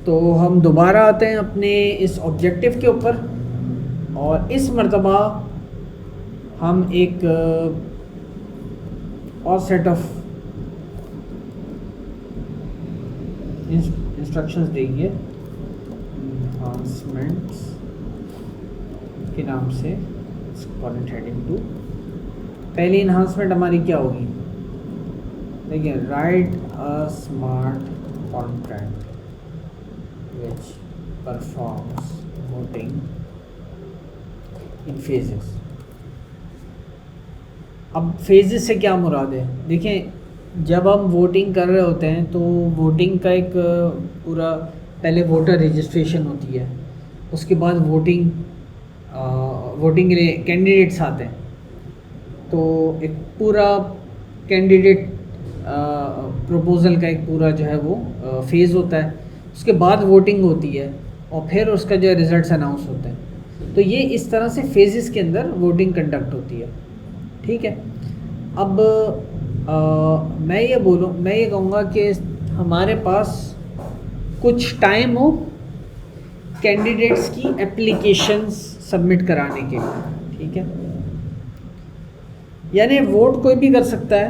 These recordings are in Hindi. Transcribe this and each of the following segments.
तो हम दोबारा आते हैं अपने इस ऑब्जेक्टिव के ऊपर, और इस मर्तबा हम एक और सेट ऑफ इंस्ट्रक्शंस देंगे एनहांसमेंट्स के नाम से। Current heading 2। पहली इन्हांसमेंट हमारी क्या होगी? देखिए, right a smart contract which performs voting in phases। अब फेजेस से क्या मुराद है? देखें, जब हम वोटिंग कर रहे होते हैं तो वोटिंग का एक पूरा पहले वोटर रजिस्ट्रेशन होती है, उसके बाद वोटिंग के लिए कैंडिडेट्स आते हैं, तो एक पूरा कैंडिडेट प्रपोज़ल का एक पूरा जो है वो फेज़ होता है, उसके बाद वोटिंग होती है और फिर उसका जो रिज़ल्ट्स अनाउंस होते हैं। तो ये इस तरह से फेजेस के अंदर वोटिंग कंडक्ट होती है, ठीक है। अब मैं ये कहूँगा कि हमारे पास कुछ टाइम हो कैंडिडेट्स की एप्लीकेशंस सबमिट कराने के लिए, ठीक है। यानी वोट कोई भी कर सकता है,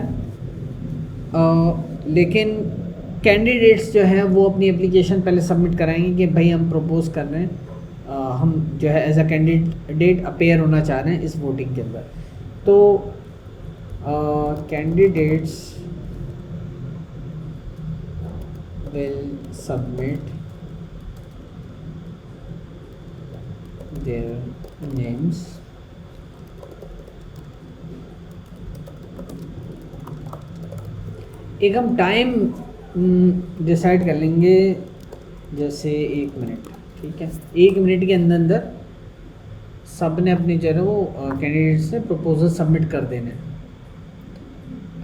लेकिन कैंडिडेट्स जो हैं वो अपनी एप्लीकेशन पहले सबमिट कराएंगे कि भाई हम प्रपोज़ कर रहे हैं, हम जो है एज अ कैंडिडेट अपेयर होना चाह रहे हैं इस वोटिंग के अंदर। तो candidates will submit their names एक हम टाइम डिसाइड कर लेंगे, जैसे 1 मिनट, ठीक है। 1 मिनट के अंदर अंदर सब ने अपने जो है वो कैंडिडेट्स ने प्रपोजल सबमिट कर देने।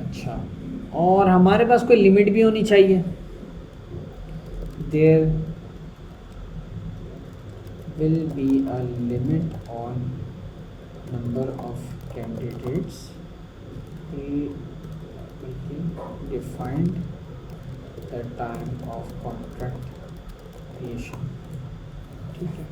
अच्छा, और हमारे पास कोई लिमिट भी होनी चाहिए। There will be a limit on number of candidates defined the time of contract creation, ठीक है।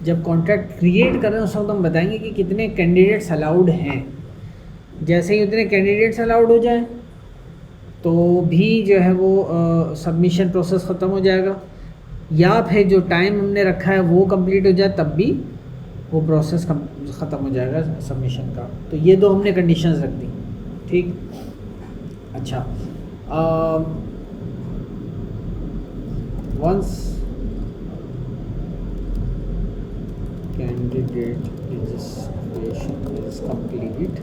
जब कॉन्ट्रैक्ट क्रिएट कर रहे हैं उस वक्त हम बताएंगे कि कितने कैंडिडेट्स अलाउड हैं। जैसे ही उतने कैंडिडेट्स अलाउड हो जाए तो भी जो है वो सबमिशन प्रोसेस ख़त्म हो जाएगा, या फिर जो टाइम हमने रखा है वो कंप्लीट हो जाए तब भी वो प्रोसेस ख़त्म हो जाएगा सबमिशन का। तो ये दो हमने कंडीशंस रख दी, ठीक। अच्छा, once candidate registration is complete,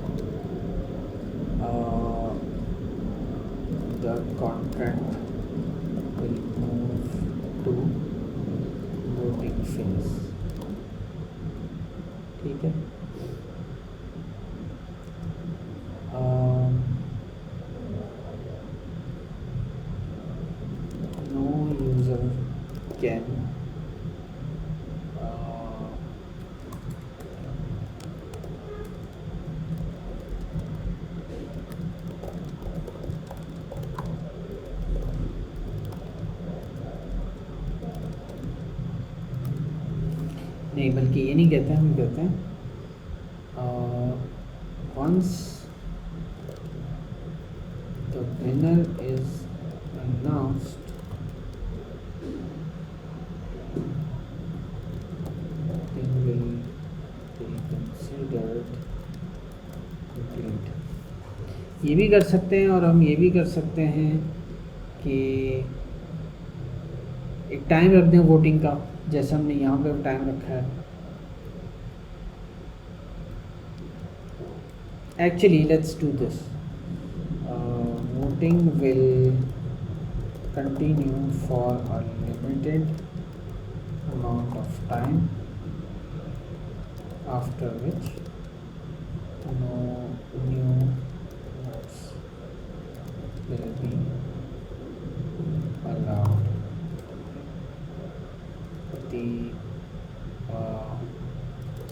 the contract will move to voting phase, ठीक है। नो यूज़र कैन नहीं, बल्कि ये नहीं कहते हैं, हम कहते हैं once the winner is announced, then will be considered complete। ये भी कर सकते हैं और हम ये भी कर सकते हैं कि एक टाइम रख दें वोटिंग का, जैसे हमने यहाँ पे टाइम रखा है। Actually, let's do this. Voting will continue for a limited amount of time, after which no new votes will be allowed. The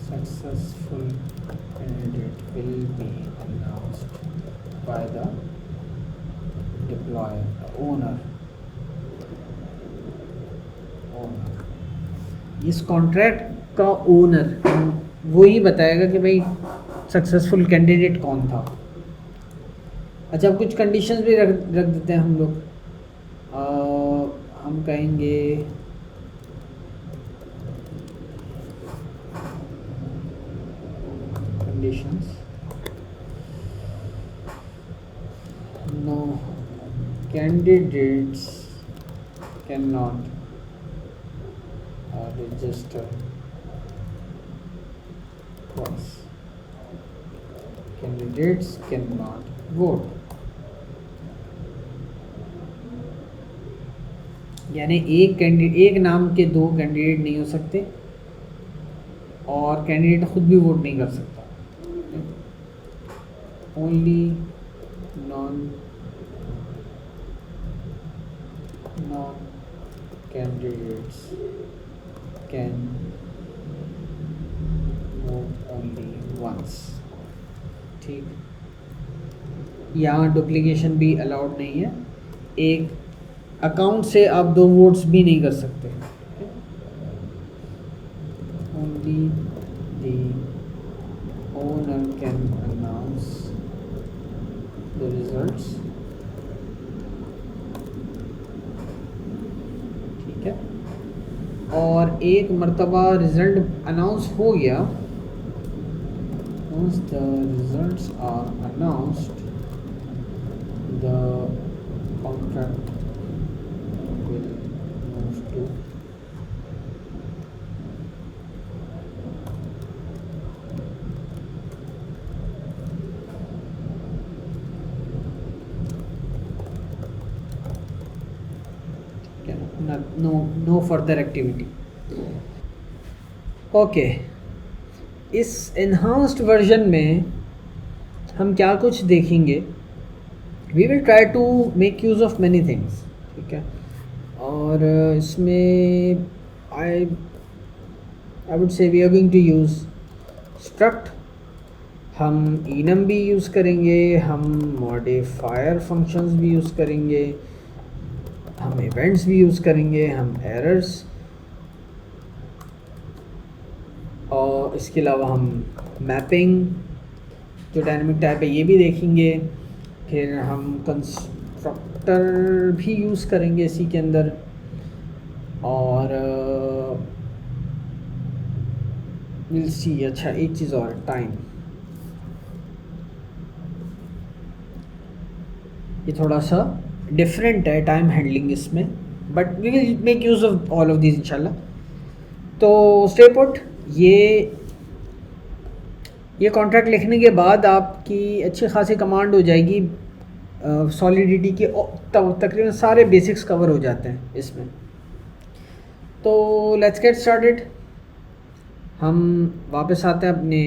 successful candidate will be announced by the employer owner इस कॉन्ट्रैक्ट का ओनर वो ही बताएगा कि भाई सक्सेसफुल कैंडिडेट कौन था। अच्छा, अब कुछ कंडीशंस भी रख देते हैं हम लोग। हम कहेंगे conditions no candidates can not register twice, candidates cannot vote। यानी एक नाम के दो कैंडिडेट नहीं हो सकते और कैंडिडेट खुद भी वोट नहीं कर सकता। Only non candidates can vote only once. ठीक, यहाँ डुप्लीकेशन भी अलाउड नहीं है। एक अकाउंट से आप दो वोट्स भी नहीं कर सकते। Only the owner can announce the results. ठीक है, और एक मर्तबा रिजल्ट अनाउंस हो गया, once the results are announced the contract will move to no further activity। Okay, इस एनहांस्ड वर्जन में हम क्या कुछ देखेंगे। We will try to make use of many things. ठीक है, और इसमें I would say we are going to use struct, हम enum भी यूज़ करेंगे, हम मॉडिफायर फंक्शंस भी यूज़ करेंगे, हम इवेंट्स भी यूज़ करेंगे, हम एरर्स, और इसके अलावा हम मैपिंग जो डायनामिक टाइप है ये भी देखेंगे। फिर हम कंस्ट्रक्टर भी यूज़ करेंगे इसी के अंदर, और विल सी। अच्छा, एक चीज़ और, टाइम, ये थोड़ा सा डिफरेंट है टाइम हैंडलिंग इसमें, but we will make use of all of this इंशाल्लाह। तो स्टे पुट। ये कॉन्ट्रैक्ट लिखने के बाद आपकी अच्छी खासी कमांड हो जाएगी। सॉलिडिटी के तकरीबन सारे बेसिक्स कवर हो जाते हैं इसमें। तो लेट्स गेट स्टार्टेड। हम वापस आते हैं अपने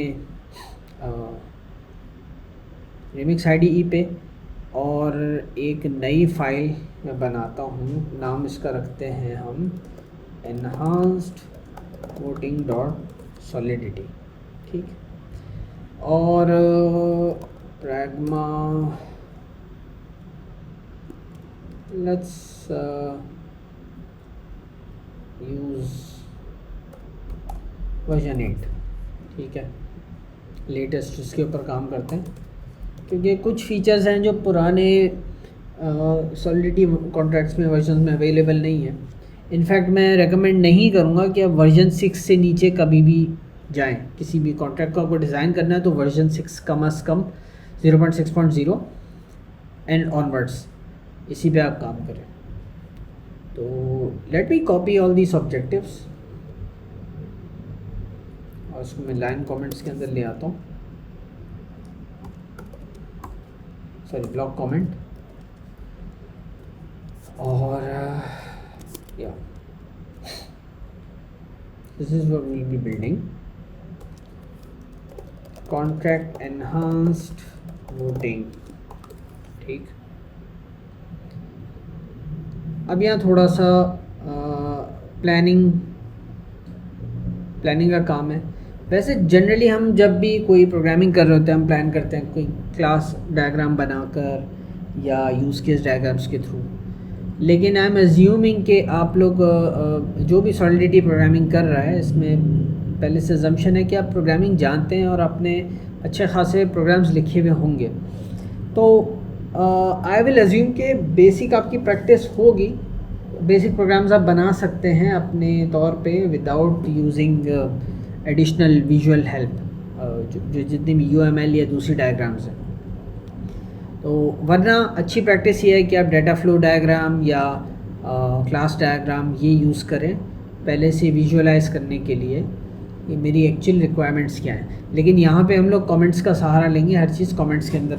रिमिक्स IDE पे, और एक नई फाइल मैं बनाता हूँ। नाम इसका रखते हैं हम enhanced voting.solidity। ठीक, और pragma let's use वर्जन 8। ठीक है, लेटेस्ट इसके ऊपर काम करते हैं, क्योंकि कुछ फीचर्स हैं जो पुराने सॉलिडिटी कॉन्ट्रैक्ट्स में वर्जन में अवेलेबल नहीं है। इनफैक्ट मैं रेकमेंड नहीं करूँगा कि आप वर्जन 6 से नीचे कभी भी जाएं। किसी भी कॉन्ट्रैक्ट को आपको डिज़ाइन करना है तो वर्जन 6 कम अज़ कम 0.6.0 एंड ऑनवर्ड्स इसी पे आप काम करें। तो let me copy all these objectives, और उसको मैं लाइन कमेंट्स के अंदर ले आता हूँ, सॉरी ब्लॉक कमेंट, और या this is what we will be building. Contract enhanced voting. ठीक, अब यहाँ थोड़ा सा प्लानिंग का काम है। वैसे जनरली हम जब भी कोई प्रोग्रामिंग कर रहे होते हैं हम प्लान करते हैं कोई क्लास डायग्राम बनाकर, या यूज़ केस डायग्राम्स के थ्रू। लेकिन आई एम एज्यूमिंग कि आप लोग जो भी सॉलिडिटी प्रोग्रामिंग कर रहा है इसमें पहले से अजम्पशन है कि आप प्रोग्रामिंग जानते हैं और आपने अच्छे खासे प्रोग्राम्स लिखे हुए होंगे। तो आई विल एज्यूम कि बेसिक आपकी प्रैक्टिस होगी, बेसिक प्रोग्राम्स आप बना सकते हैं अपने तौर पे without using additional visual help, जो जितनी भी UML या दूसरी डायग्राम्स हैं। तो वरना अच्छी प्रैक्टिस ये है कि आप डाटा फ्लो डायग्राम या क्लास डायग्राम ये यूज़ करें पहले से विजुअलाइज करने के लिए कि मेरी एक्चुअल रिक्वायरमेंट्स क्या हैं। लेकिन यहाँ पे हम लोग कमेंट्स का सहारा लेंगे, हर चीज़ कमेंट्स के अंदर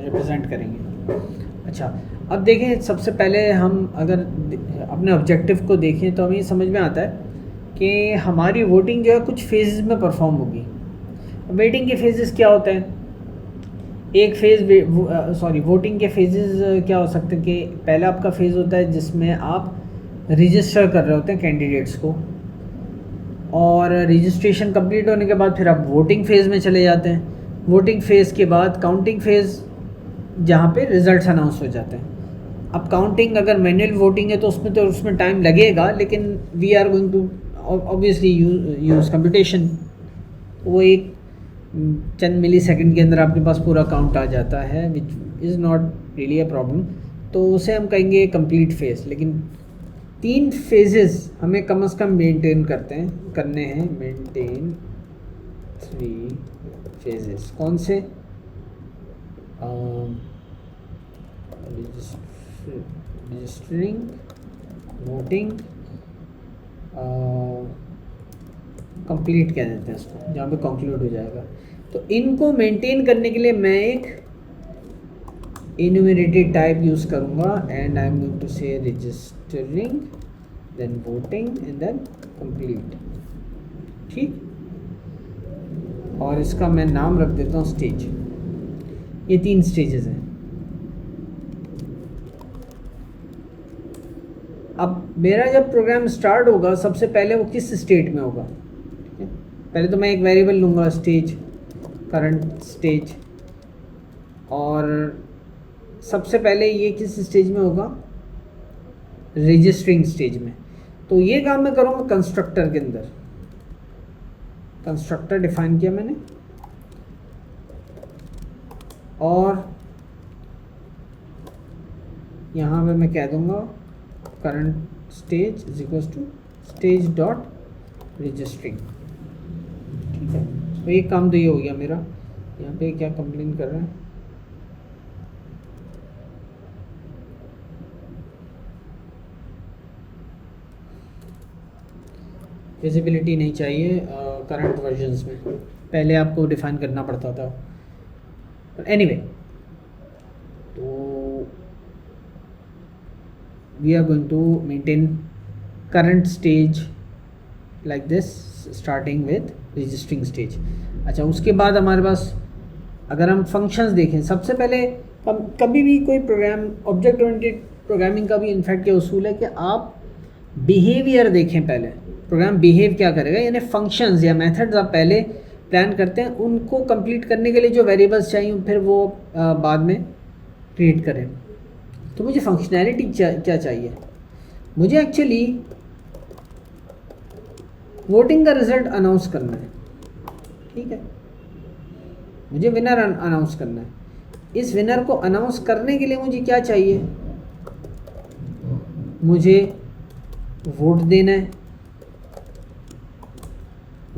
रिप्रेजेंट करेंगे। अच्छा, अब देखें, सबसे पहले हम अगर अपने ऑब्जेक्टिव को देखें तो हमें ये समझ में आता है कि हमारी वोटिंग जो है कुछ फेजेस में परफॉर्म होगी। वेटिंग के फेजेस क्या होते हैं? एक फेज़ वोटिंग के फेजेस क्या हो सकते हैं कि पहला आपका फेज़ होता है जिसमें आप रजिस्टर कर रहे होते हैं कैंडिडेट्स को, और रजिस्ट्रेशन कंप्लीट होने के बाद फिर आप वोटिंग फेज़ में चले जाते हैं। वोटिंग फेज़ के बाद काउंटिंग फेज़, जहाँ पे रिज़ल्ट्स अनाउंस हो जाते हैं। अब काउंटिंग अगर मैनुअल वोटिंग है तो उसमें टाइम लगेगा, लेकिन we are going to obviously use computation. वो एक चंद मिली सेकेंड के अंदर आपके पास पूरा काउंट आ जाता है, which is not really a problem. तो उसे हम कहेंगे कंप्लीट फेज़। लेकिन 3 फेजेस हमें कम से कम मेंटेन करने हैं। मेंटेन 3 फेजेस कौन से? रजिस्टरिंग, वोटिंग, कंप्लीट कह देते हैं उसको, जहाँ पे कंक्लूड हो जाएगा। तो इनको मेंटेन करने के लिए मैं एक इन्यूमरेटेड टाइप यूज़ करूँगा, and I am going to say registering, then voting and then complete. ठीक, और इसका मैं नाम रख देता हूँ स्टेज। ये 3 स्टेजेस हैं। अब मेरा जब प्रोग्राम स्टार्ट होगा सबसे पहले वो किस स्टेट में होगा? पहले तो मैं एक वेरिएबल लूँगा स्टेज, करंट स्टेज, और सबसे पहले ये किस स्टेज में होगा? रजिस्टरिंग स्टेज में। तो ये काम मैं करूँगा कंस्ट्रक्टर के अंदर। कंस्ट्रक्टर डिफाइन किया मैंने, और यहाँ पे मैं कह दूँगा current stage is equals to stage dot registering. ठीक है, तो एक काम तो ये हो गया मेरा। यहाँ पे क्या कंप्लेन कर रहा है? विजिबिलिटी नहीं चाहिए करंट वर्जन्स में, पहले आपको डिफाइन करना पड़ता था। एनीवे, तो we are going to maintain current stage like this, starting with registering stage. अच्छा, उसके बाद हमारे पास अगर हम फंक्शंस देखें, सबसे पहले कभी भी कोई प्रोग्राम, ऑब्जेक्ट ओरिएंटेड प्रोग्रामिंग का भी इनफैक्ट ये उसूल है कि आप बिहेवियर देखें पहले, प्रोग्राम बिहेव क्या करेगा, यानी फंक्शंस या मेथड्स आप पहले प्लान करते हैं, उनको कंप्लीट करने के लिए जो वेरिएबल्स चाहिए फिर वो बाद में क्रिएट करें। तो मुझे फंक्शनैलिटी क्या चाहिए? मुझे एक्चुअली वोटिंग का रिज़ल्ट अनाउंस करना है। ठीक है, मुझे विनर अनाउंस करना है। इस विनर को अनाउंस करने के लिए मुझे क्या चाहिए? मुझे वोट देना है।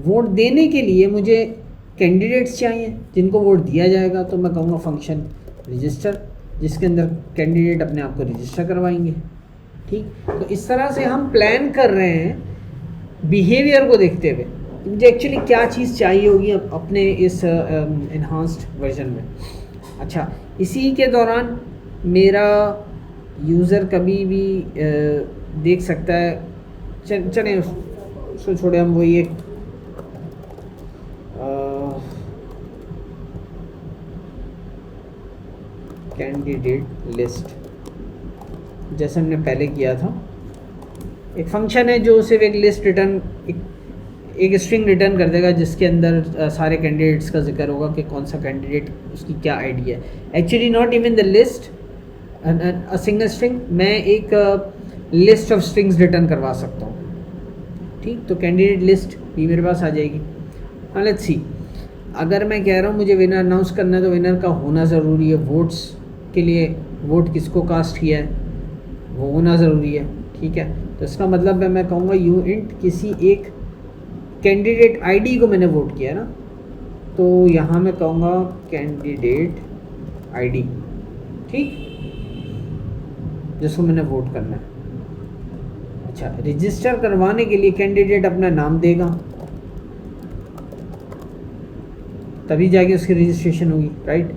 वोट देने के लिए मुझे कैंडिडेट्स चाहिए जिनको वोट दिया जाएगा। तो मैं कहूँगा फंक्शन रजिस्टर, जिसके अंदर कैंडिडेट अपने आप को रजिस्टर करवाएंगे। ठीक, तो इस तरह से हम प्लान कर रहे हैं बिहेवियर को देखते हुए मुझे एक्चुअली क्या चीज़ चाहिए होगी अपने इस एनहांस्ड वर्जन में। अच्छा, इसी के दौरान मेरा यूज़र कभी भी देख सकता है, चलें उसको छोड़े, हम वही एक कैंडिडेट लिस्ट जैसे हमने पहले किया था, एक फंक्शन है जो सिर्फ एक लिस्ट रिटर्न, एक स्ट्रिंग रिटर्न कर देगा जिसके अंदर सारे कैंडिडेट्स का जिक्र होगा कि कौन सा कैंडिडेट, उसकी क्या आईडी है। Actually not even the list a single string, मैं एक लिस्ट ऑफ स्ट्रिंग्स रिटर्न करवा सकता हूँ। ठीक, तो कैंडिडेट लिस्ट भी मेरे पास आ जाएगी। लेट्स सी, अगर मैं कह रहा हूँ मुझे विनर अनाउंस करना है तो विनर का होना ज़रूरी है। वोट्स के लिए वोट किसको कास्ट किया है वो होना ज़रूरी है। ठीक है, तो इसका मतलब है मैं कहूँगा यू इंट किसी एक कैंडिडेट आईडी को मैंने वोट किया है ना, तो यहाँ मैं कहूँगा कैंडिडेट आईडी, ठीक, जिसको मैंने वोट करना है। अच्छा, रजिस्टर करवाने के लिए कैंडिडेट अपना नाम देगा, तभी जाके उसकी रजिस्ट्रेशन होगी, राइट।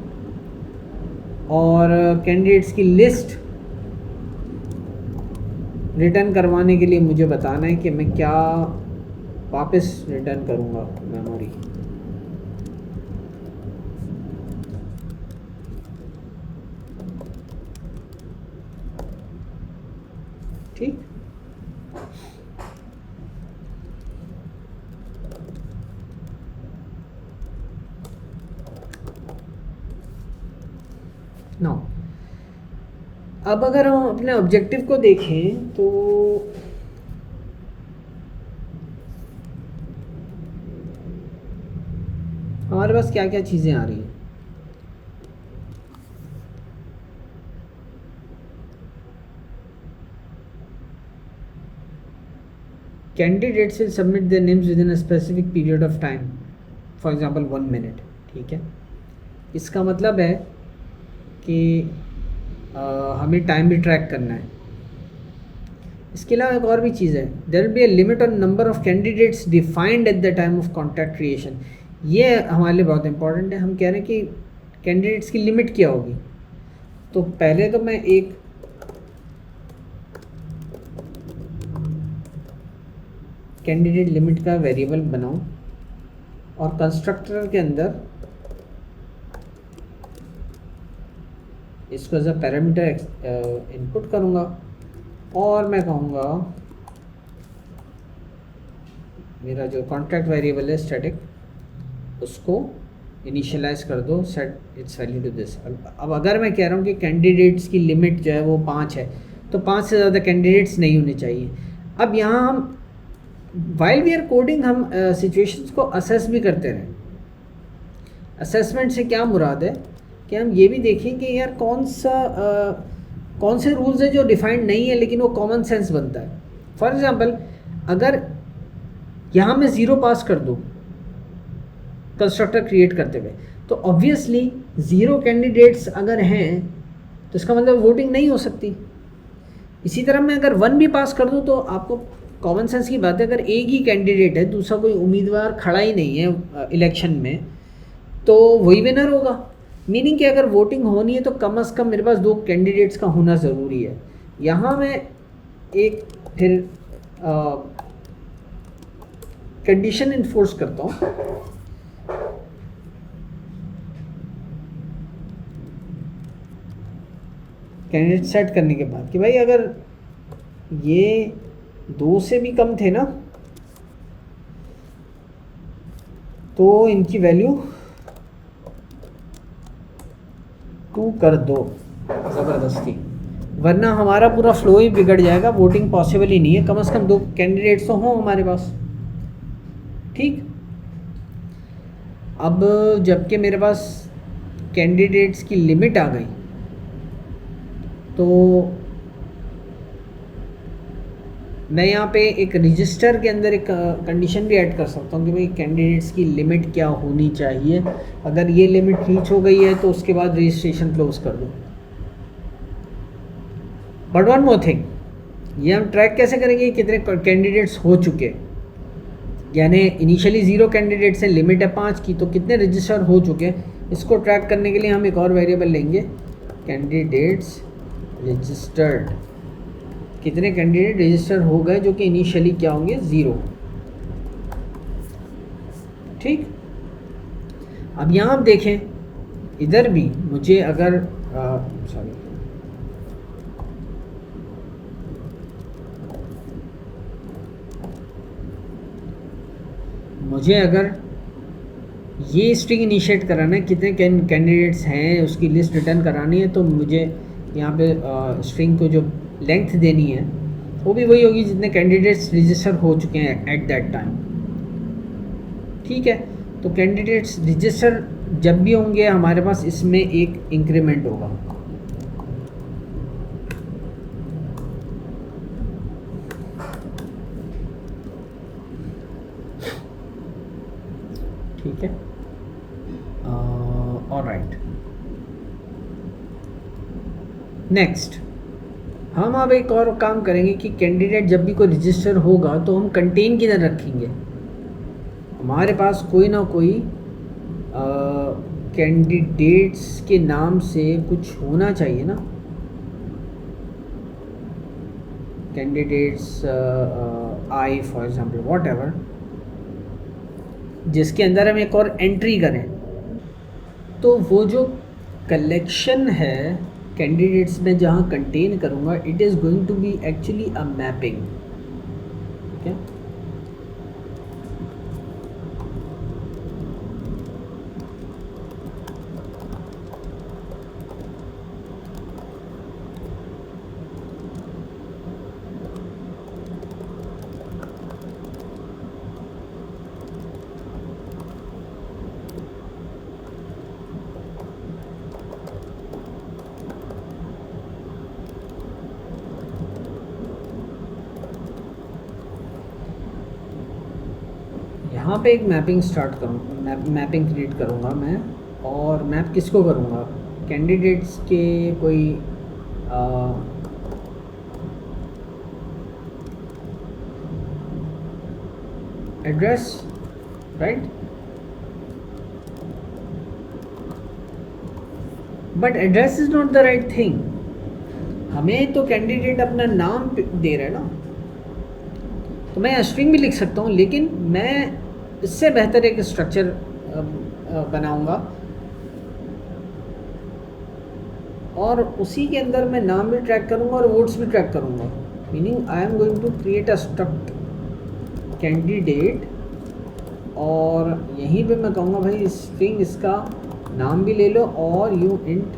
और कैंडिडेट्स की लिस्ट रिटर्न करवाने के लिए मुझे बताना है कि मैं क्या वापस रिटर्न करूँगा मेमोरी। ठीक, नो, अब अगर हम अपने ऑब्जेक्टिव को देखें तो हमारे पास क्या क्या चीज़ें आ रही हैं। Candidates will submit their names with in a specific period of time, for example 1 minute. ठीक है, इसका मतलब है कि हमें टाइम भी ट्रैक करना है। इसके अलावा एक और भी चीज़ है, there will be a limit on number of candidates defined at the time of contract creation. ये हमारे लिए बहुत इंपॉर्टेंट है। हम कह रहे हैं कि कैंडिडेट्स की लिमिट क्या होगी, तो पहले तो मैं एक कैंडिडेट लिमिट का वेरिएबल बनाऊं और कंस्ट्रक्टर के अंदर इसको एज अ पैरामीटर इनपुट करूंगा और मैं कहूँगा मेरा जो कॉन्ट्रैक्ट वेरिएबल है स्टैटिक, उसको इनिशियलाइज कर दो, set its value to this. अब अगर मैं कह रहा हूँ कि कैंडिडेट्स की लिमिट जो है वो 5 है, तो 5 से ज़्यादा कैंडिडेट्स नहीं होने चाहिए। अब यहाँ हम वाइल वी आर कोडिंग हम सिचुएशंस को असेस भी करते रहें। असेसमेंट से क्या मुराद है कि हम ये भी देखें कि यार कौन से रूल्स हैं जो डिफाइंड नहीं है लेकिन वो कॉमन सेंस बनता है। फॉर एग्जांपल, अगर यहाँ मैं 0 पास कर दूँ कंस्ट्रक्टर क्रिएट करते हुए, तो ऑब्वियसली 0 कैंडिडेट्स अगर हैं तो इसका मतलब वोटिंग नहीं हो सकती। इसी तरह मैं अगर 1 भी पास कर दूँ तो आपको कॉमन सेंस की बात है, अगर एक ही कैंडिडेट है, दूसरा कोई उम्मीदवार खड़ा ही नहीं है इलेक्शन में, तो वही विनर होगा। मीनिंग कि अगर वोटिंग होनी है तो कम से कम मेरे पास 2 कैंडिडेट्स का होना ज़रूरी है। यहाँ मैं एक फिर कंडीशन इन्फोर्स करता हूँ। कैंडिडेट सेट करने के बाद कि भाई अगर ये 2 से भी कम थे ना तो इनकी वैल्यू 2 कर दो ज़बरदस्ती, वरना हमारा पूरा फ्लो ही बिगड़ जाएगा, वोटिंग पॉसिबल ही नहीं है। कम से कम 2 कैंडिडेट्स तो हों हमारे पास। ठीक, अब जबकि मेरे पास कैंडिडेट्स की लिमिट आ गई तो मैं यहाँ पे एक रजिस्टर के अंदर एक कंडीशन भी ऐड कर सकता हूँ कि भाई कैंडिडेट्स की लिमिट क्या होनी चाहिए। अगर ये लिमिट रीच हो गई है तो उसके बाद रजिस्ट्रेशन क्लोज कर दो। बट वन मोर थिंग, ये हम ट्रैक कैसे करेंगे कितने कैंडिडेट्स हो चुके, यानी इनिशियली 0 कैंडिडेट्स हैं, लिमिट है 5 की, तो कितने रजिस्टर हो चुके हैं, इसको ट्रैक करने के लिए हम एक और वेरिएबल लेंगे, कैंडिडेट्स रजिस्टर्ड। कितने कैंडिडेट रजिस्टर हो गए जो कि इनिशियली क्या होंगे 0। ठीक, अब यहाँ आप देखें इधर भी मुझे अगर सॉरी मुझे अगर ये स्ट्रिंग इनिशिएट कराना है, कितने कैंडिडेट्स हैं उसकी लिस्ट रिटर्न करानी है, तो मुझे यहाँ पे स्ट्रिंग को जो लेंथ देनी है वो भी वही होगी जितने कैंडिडेट्स रजिस्टर हो चुके हैं एट दैट टाइम। ठीक है, तो कैंडिडेट्स रजिस्टर जब भी होंगे हमारे पास इसमें एक इंक्रीमेंट होगा। ठीक है, ऑलराइट। नेक्स्ट हम अब एक और काम करेंगे कि कैंडिडेट जब भी कोई रजिस्टर होगा तो हम कंटेन किधर रखेंगे। हमारे पास कोई ना कोई कैंडिडेट्स के नाम से कुछ होना चाहिए ना, candidates I for example what ever, जिसके अंदर हम एक और एंट्री करें। तो वो जो कलेक्शन है कैंडिडेट्स में जहाँ कंटेन करूँगा, it is going to be actually a mapping. Okay, यहाँ पे एक मैपिंग स्टार्ट करूँ, मैपिंग क्रिएट करूँगा मैं। और मैप किसको करूँगा, कैंडिडेट्स के कोई address, right. But address is not the right thing, हमें तो कैंडिडेट अपना नाम दे रहा है ना, तो मैं स्ट्रिंग भी लिख सकता हूँ, लेकिन मैं इससे बेहतर एक स्ट्रक्चर बनाऊंगा और उसी के अंदर मैं नाम भी ट्रैक करूंगा और वोट्स भी ट्रैक करूंगा। Meaning I am going to create a struct candidate, और यहीं पे मैं कहूँगा भाई स्ट्रिंग इसका नाम भी ले लो और यू इंट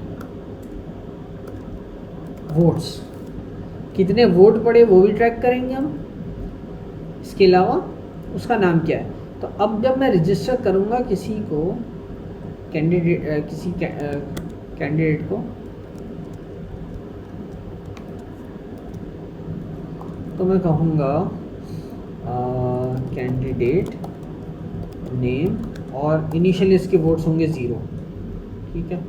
वोट्स, कितने वोट पड़े वो भी ट्रैक करेंगे हम, इसके अलावा उसका नाम क्या है। तो अब जब मैं रजिस्टर करूँगा किसी को कैंडिडेट, किसी कैंडिडेट को, तो मैं कहूँगा कैंडिडेट नेम और इनिशियली इसके वोट्स होंगे 0। ठीक है,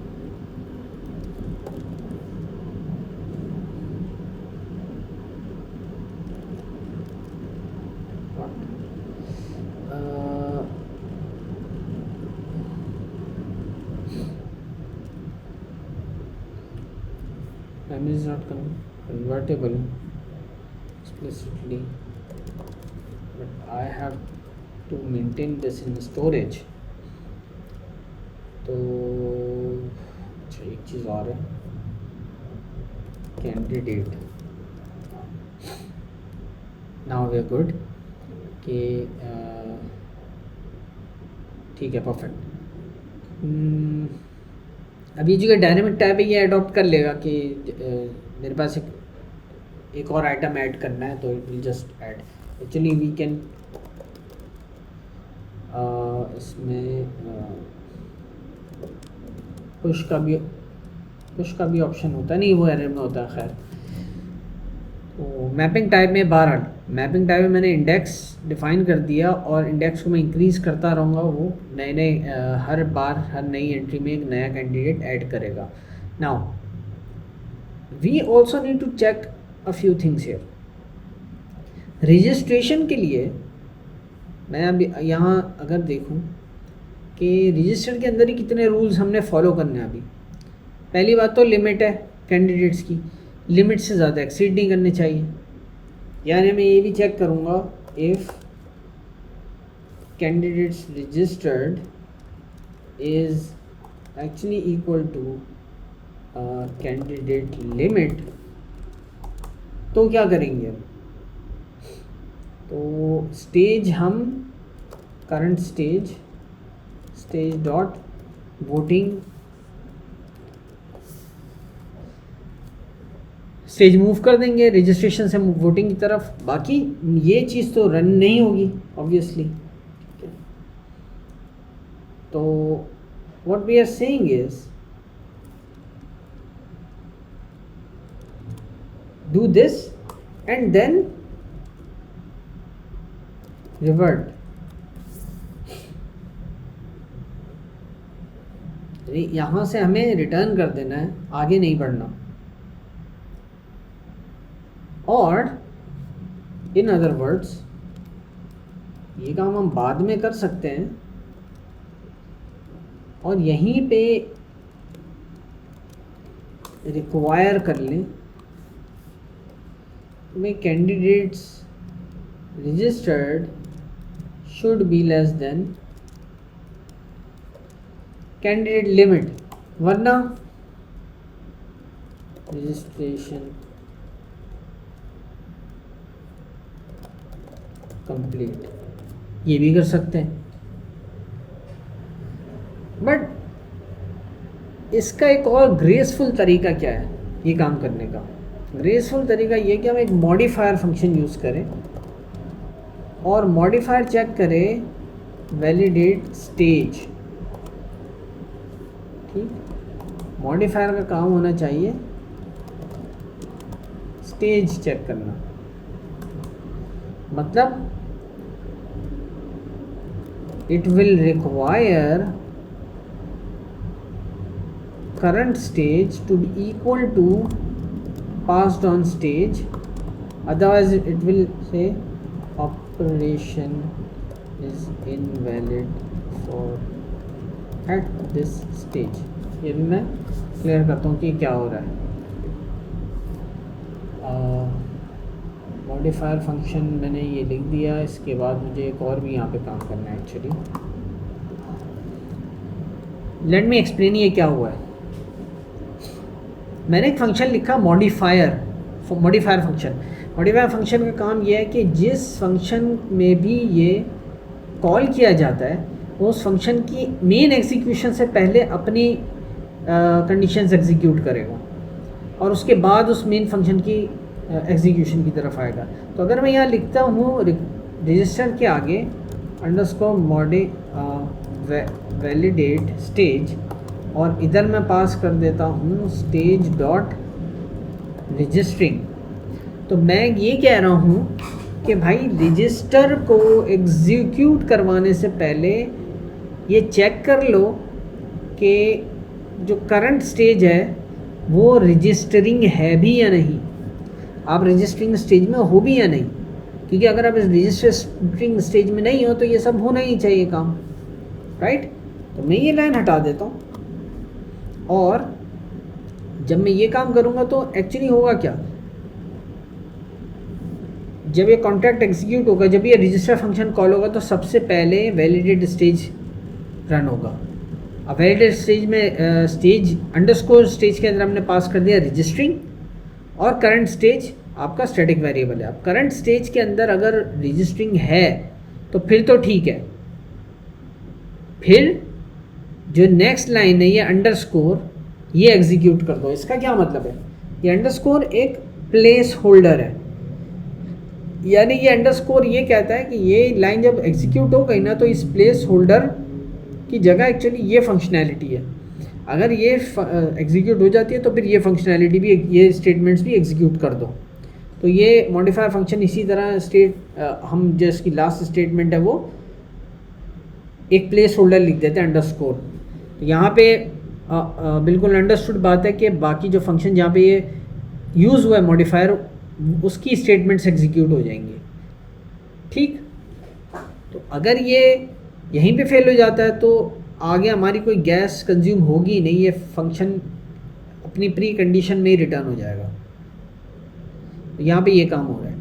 is not convertible explicitly, but I have to maintain this in storage। तो अच्छा एक चीज़ और है, candidate, now we are good कि ठीक है, परफेक्ट। अभी जो डायनेमिक टैब है ये अडॉप्ट कर लेगा कि मेरे पास एक और आइटम ऐड करना है, तो it will just add. Actually we can इसमें पुश का भी ऑप्शन होता है, नहीं वो एरर में होता है। खैर, तो मैपिंग टाइप में बहरहाल मैपिंग टाइप में मैंने इंडेक्स डिफ़ाइन कर दिया और इंडेक्स को मैं इंक्रीज़ करता रहूँगा। वो नए नए हर बार हर नई एंट्री में एक नया कैंडिडेट ऐड करेगा। Now we also need to check a few things here. Registration के लिए मैं अभी यहाँ अगर देखूँ कि रजिस्टर के अंदर ही कितने रूल्स हमने फॉलो करने हैं। अभी पहली बात तो लिमिट है कैंडिडेट्स की, लिमिट से ज़्यादा एक्सीड नहीं करने चाहिए। यानी मैं ये भी चेक करूँगा if candidates registered is actually equal to candidate limit, तो क्या करेंगे। तो स्टेज हम current stage dot voting stage move कर देंगे रजिस्ट्रेशन से वोटिंग की तरफ। बाकी ये चीज़ तो रन नहीं होगी ऑब्वियसली। तो what we are saying is do this and then revert. यहाँ से हमें रिटर्न कर देना है, आगे नहीं बढ़ना। और इन अदर वर्ड्स ये काम हम बाद में कर सकते हैं और यहीं पे रिक्वायर कर लें में candidates registered should be less than candidate limit, वरना रजिस्ट्रेशन कंप्लीट, ये भी कर सकते हैं। बट इसका एक और ग्रेसफुल तरीका क्या है ये काम करने का? ग्रेसफुल तरीका ये कि हम एक मॉडिफायर फंक्शन यूज़ करें और मॉडिफायर चेक करें वैलिडेट स्टेज। ठीक, मॉडिफायर का काम होना चाहिए स्टेज चेक करना। मतलब it will require current stage to be equal to passed on stage, otherwise it will say operation is invalid for at this stage। ये भी मैं क्लियर करता हूँ कि क्या हो रहा है। मॉडिफायर फंक्शन मैंने ये लिख दिया। इसके बाद मुझे एक और भी यहाँ पे काम करना है एक्चुअली। लेट मी एक्सप्लेन ये क्या हुआ है। मैंने एक फंक्शन लिखा मॉडिफायर फंक्शन। मॉडिफायर फंक्शन का काम ये है कि जिस फंक्शन में भी ये कॉल किया जाता है उस फंक्शन की मेन एग्जीक्यूशन से पहले अपनी कंडीशंस एग्जीक्यूट करेगा और उसके बाद उस मेन फंक्शन की एग्जीक्यूशन की तरफ आएगा। तो अगर मैं यहाँ लिखता हूँ रजिस्टर के आगे अंडरस्कोर वैलिडेट स्टेज और इधर मैं पास कर देता हूँ स्टेज डॉट रजिस्टरिंग, तो मैं ये कह रहा हूँ कि भाई रजिस्टर को एग्जीक्यूट करवाने से पहले ये चेक कर लो कि जो करंट स्टेज है वो रजिस्टरिंग है भी या नहीं, आप रजिस्टरिंग स्टेज में हो भी या नहीं। क्योंकि अगर आप इस रजिस्टरिंग स्टेज में नहीं हो तो ये सब होना ही चाहिए काम, राइट। तो मैं ये लाइन हटा देता हूँ और जब मैं ये काम करूँगा तो एक्चुअली होगा क्या, जब ये कॉन्ट्रैक्ट एग्जीक्यूट होगा, जब ये रजिस्टर फंक्शन कॉल होगा तो सबसे पहले वैलिडेट स्टेज रन होगा। अब वैलिडेट स्टेज में स्टेज अंडरस्कोर स्टेज के अंदर हमने पास कर दिया रजिस्टरिंग और करंट स्टेज आपका स्टैटिक वेरिएबल है। अब करंट स्टेज के अंदर अगर रजिस्टरिंग है तो फिर तो ठीक है, फिर जो नेक्स्ट लाइन है ये अंडरस्कोर ये एग्जीक्यूट कर दो। इसका क्या मतलब है, ये अंडरस्कोर एक प्लेस होल्डर है, यानी ये अंडरस्कोर ये कहता है कि ये लाइन जब एग्जीक्यूट हो गई ना तो इस प्लेस होल्डर की जगह एक्चुअली ये फंक्शनैलिटी है। अगर ये एग्जीक्यूट हो जाती है तो फिर ये फंक्शनैलिटी भी, ये स्टेटमेंट्स भी एग्जीक्यूट कर दो। तो ये मॉडिफायर फंक्शन इसी तरह हम जो इसकी लास्ट स्टेटमेंट है वो एक प्लेस होल्डर लिख देते हैं अंडरस्कोर। तो यहाँ पे बिल्कुल अंडरस्टूड बात है कि बाकी जो फंक्शन जहाँ पे ये यूज़ हुआ है मॉडिफायर उसकी स्टेटमेंट्स एग्जीक्यूट हो जाएंगे, ठीक। तो अगर ये यहीं पे फेल हो जाता है तो आगे हमारी कोई गैस कंज्यूम होगी नहीं, ये फंक्शन अपनी प्री कंडीशन में ही रिटर्न हो जाएगा। तो यहाँ पे ये काम हो रहा है।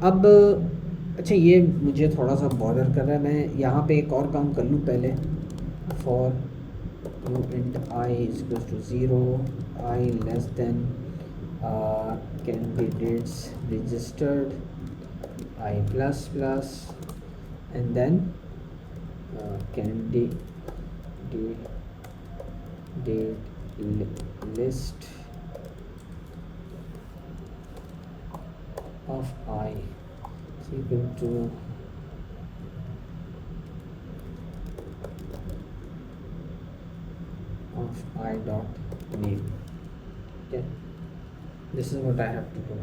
अब अच्छा, ये मुझे थोड़ा सा बॉदर कर रहा है, मैं यहाँ पे एक और काम कर लूँ पहले। For uint I is equal to 0, I less than candidates registered I plus plus and then candidate list of I is equal to of I dot name. Okay, this is what I have to do.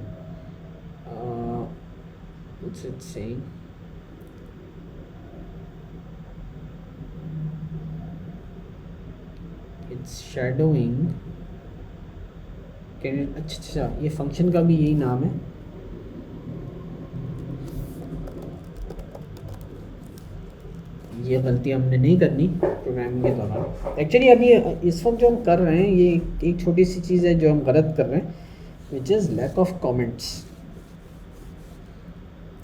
What's it saying? It's shadowing. अच्छा, ये फंक्शन का भी यही नाम है. ये गलती हमने नहीं करनी प्रोग्रामिंग के दौरान. एक्चुअली अभी इस वक्त जो हम कर रहे हैं ये एक छोटी सी चीज़ है जो हम गलत कर रहे हैं, which is lack of comments.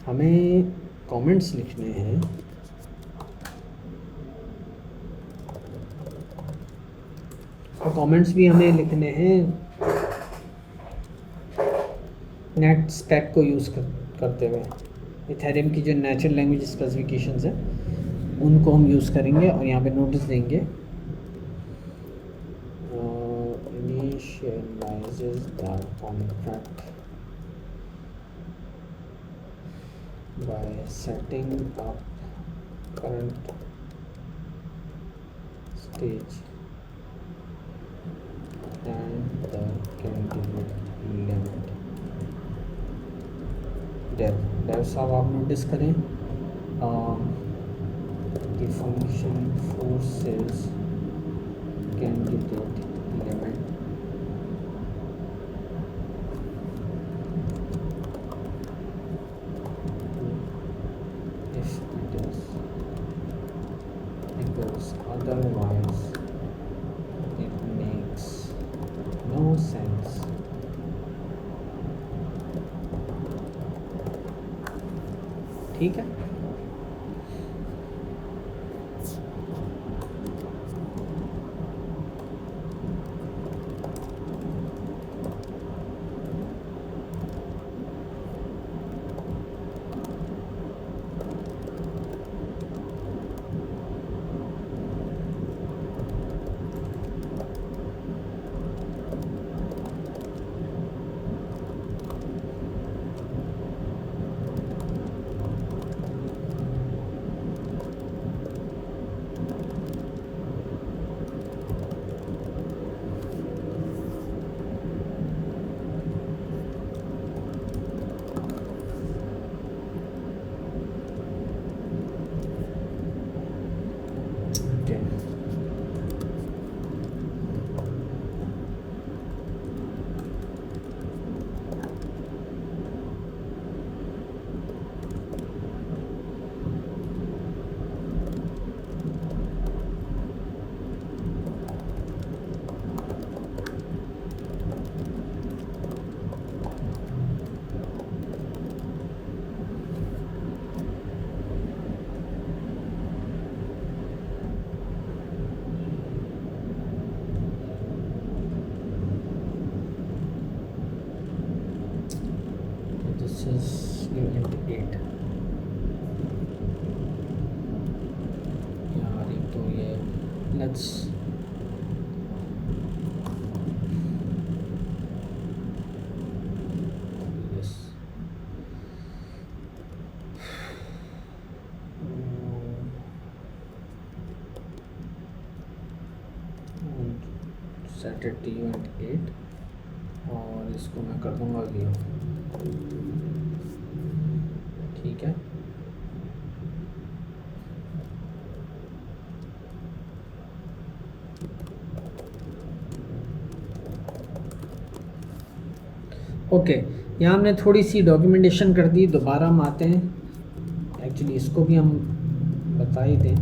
हमें कमेंट्स लिखने हैं. और कमेंट्स भी हमें लिखने हैं नेट स्टैक को यूज़ करते हुए. इथेरियम की जो नेचुरल लैंग्वेज स्पेसिफिकेशंस हैं उनको हम यूज़ करेंगे और यहाँ पे नोटिस देंगे initialises the contract by setting up current stage and the candidate limit. dev साहब आप नोटिस करें the function forces candidate limit if it is equals, otherwise it makes no sense. ठीक है. is unit 8. यार एक तो ये let's yes set it to unit 8 और इसको मैं कर दूंगा वीओ. ठीक है. ओके, यहाँ हमने थोड़ी सी डॉक्यूमेंटेशन कर दी. दोबारा हम आते हैं. एक्चुअली इसको भी हम बता ही दें.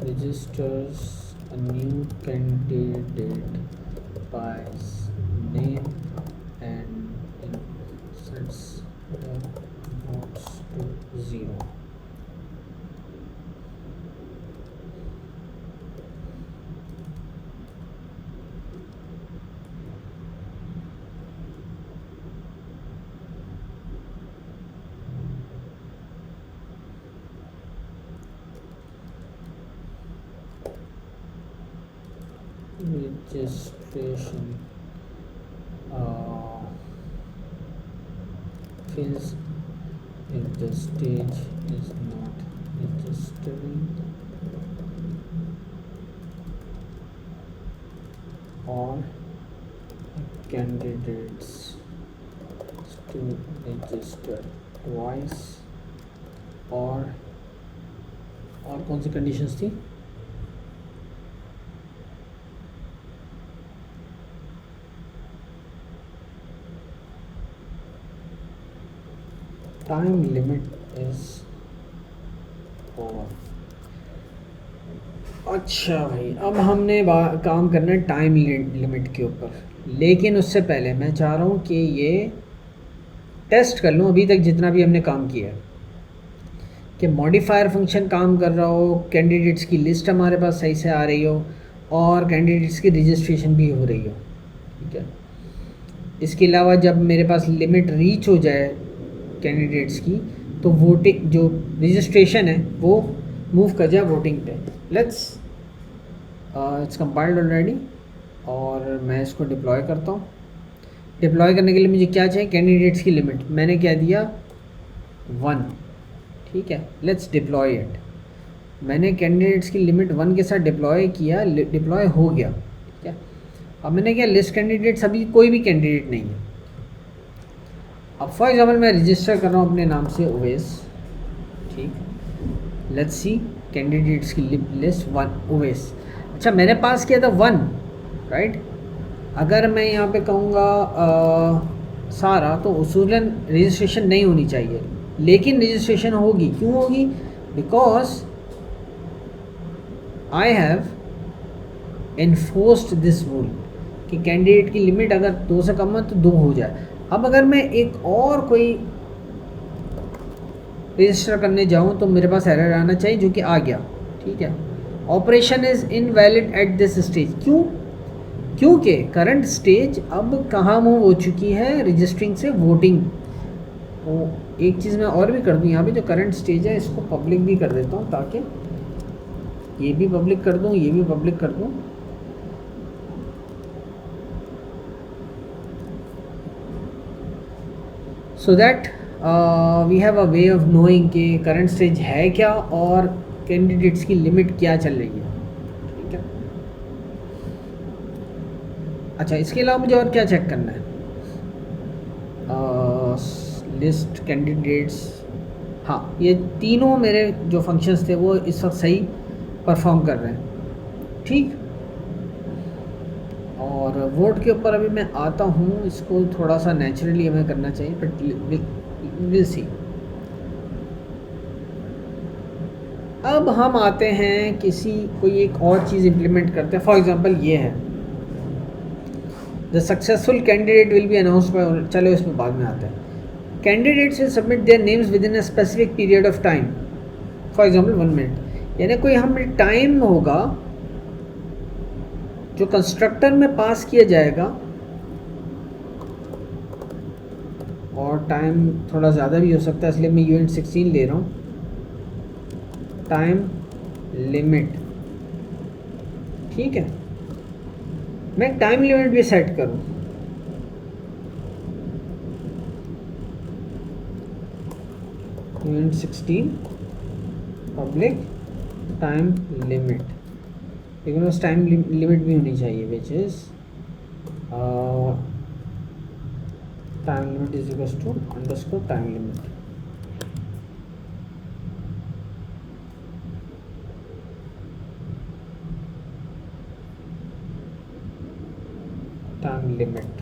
Registers a new candidate by name and sets the votes to 0. registration fails if the stage is not registering or candidates to register twice और कौन सी कंडीशंस थी? Time limit is over. अच्छा भाई, अब हमने काम करना है टाइम लिमिट के ऊपर, लेकिन उससे पहले मैं चाह रहा हूँ कि ये टेस्ट कर लूँ अभी तक जितना भी हमने काम किया है कि मॉडिफायर फंक्शन काम कर रहा हो, कैंडिडेट्स की लिस्ट हमारे पास सही से आ रही हो और कैंडिडेट्स की रजिस्ट्रेशन भी हो रही हो। ठीक है, इसके अलावा जब मेरे पास लिमिट रीच हो जाए कैंडिडेट्स की तो वोटिंग जो रजिस्ट्रेशन है वो मूव कर जाए वोटिंग पे। लेट्स इट्स कंपाइल्ड ऑलरेडी और मैं इसको डिप्लॉय करता हूँ। डिप्लॉय करने के लिए मुझे क्या चाहिए? कैंडिडेट्स की लिमिट मैंने क्या दिया? 1। ठीक है, लेट्स डिप्लॉय इट। मैंने कैंडिडेट्स की लिमिट 1 के साथ डिप्लॉय किया, डिप्लॉय हो गया। ठीक है, अब मैंने क्या लिस्ट कैंडिडेट्स, अभी कोई भी कैंडिडेट नहीं है। अब फॉर एग्जाम्पल मैं रजिस्टर कर रहा हूँ अपने नाम से ओवेस। ठीक, लेट्स सी कैंडिडेट्स की लिस्ट 1 ओवेस। अच्छा, मैंने पास किया था 1, राइट। अगर मैं यहाँ पे कहूँगा सारा तो उसूलन रजिस्ट्रेशन नहीं होनी चाहिए, लेकिन रजिस्ट्रेशन होगी। क्यों होगी? Because I have enforced this rule कि कैंडिडेट की लिमिट अगर 2 से कम है तो 2 हो जाए। अब अगर मैं एक और कोई रजिस्टर करने जाऊं तो मेरे पास एरर आना चाहिए, जो कि आ गया। ठीक है, operation is invalid at this stage. क्यों? क्योंकि करंट स्टेज अब कहाँ मूव हो चुकी है? रजिस्टरिंग से वोटिंग। तो एक चीज़ मैं और भी कर दूँ, यहाँ पे जो करंट स्टेज है इसको पब्लिक भी कर देता हूँ, ताकि ये भी पब्लिक कर दूँ, ये भी पब्लिक कर दूँ। So that we have a way of knowing कि करंट स्टेज है क्या और कैंडिडेट्स की लिमिट क्या चल रही है। ठीक है, अच्छा, इसके अलावा मुझे और क्या चेक करना है? लिस्ट कैंडिडेट्स, हाँ, ये तीनों मेरे जो फंक्शंस थे वो इस वक्त सही परफॉर्म कर रहे हैं। ठीक, और वोट के ऊपर अभी मैं आता हूँ, इसको थोड़ा सा नेचुरली हमें करना चाहिए, बट विल सी। अब हम आते हैं कोई एक और चीज़ इम्प्लीमेंट करते हैं। फॉर एग्जांपल ये है, the successful candidate will be announced by, चलो इसमें बाद में आते हैं। Candidates will submit their names with in a specific period of time, for example 1 minute. यानी कोई हमें टाइम होगा जो कंस्ट्रक्टर में पास किया जाएगा, और टाइम थोड़ा ज़्यादा भी हो सकता है, इसलिए मैं यूनिट 16 ले रहा हूँ। टाइम लिमिट, ठीक है, मैं टाइम लिमिट भी सेट करूँ। यूनिट 16 पब्लिक टाइम लिमिट, लेकिन उस टाइम लिमिट भी होनी चाहिए, which is time limit is equals to underscore time limit. Time limit,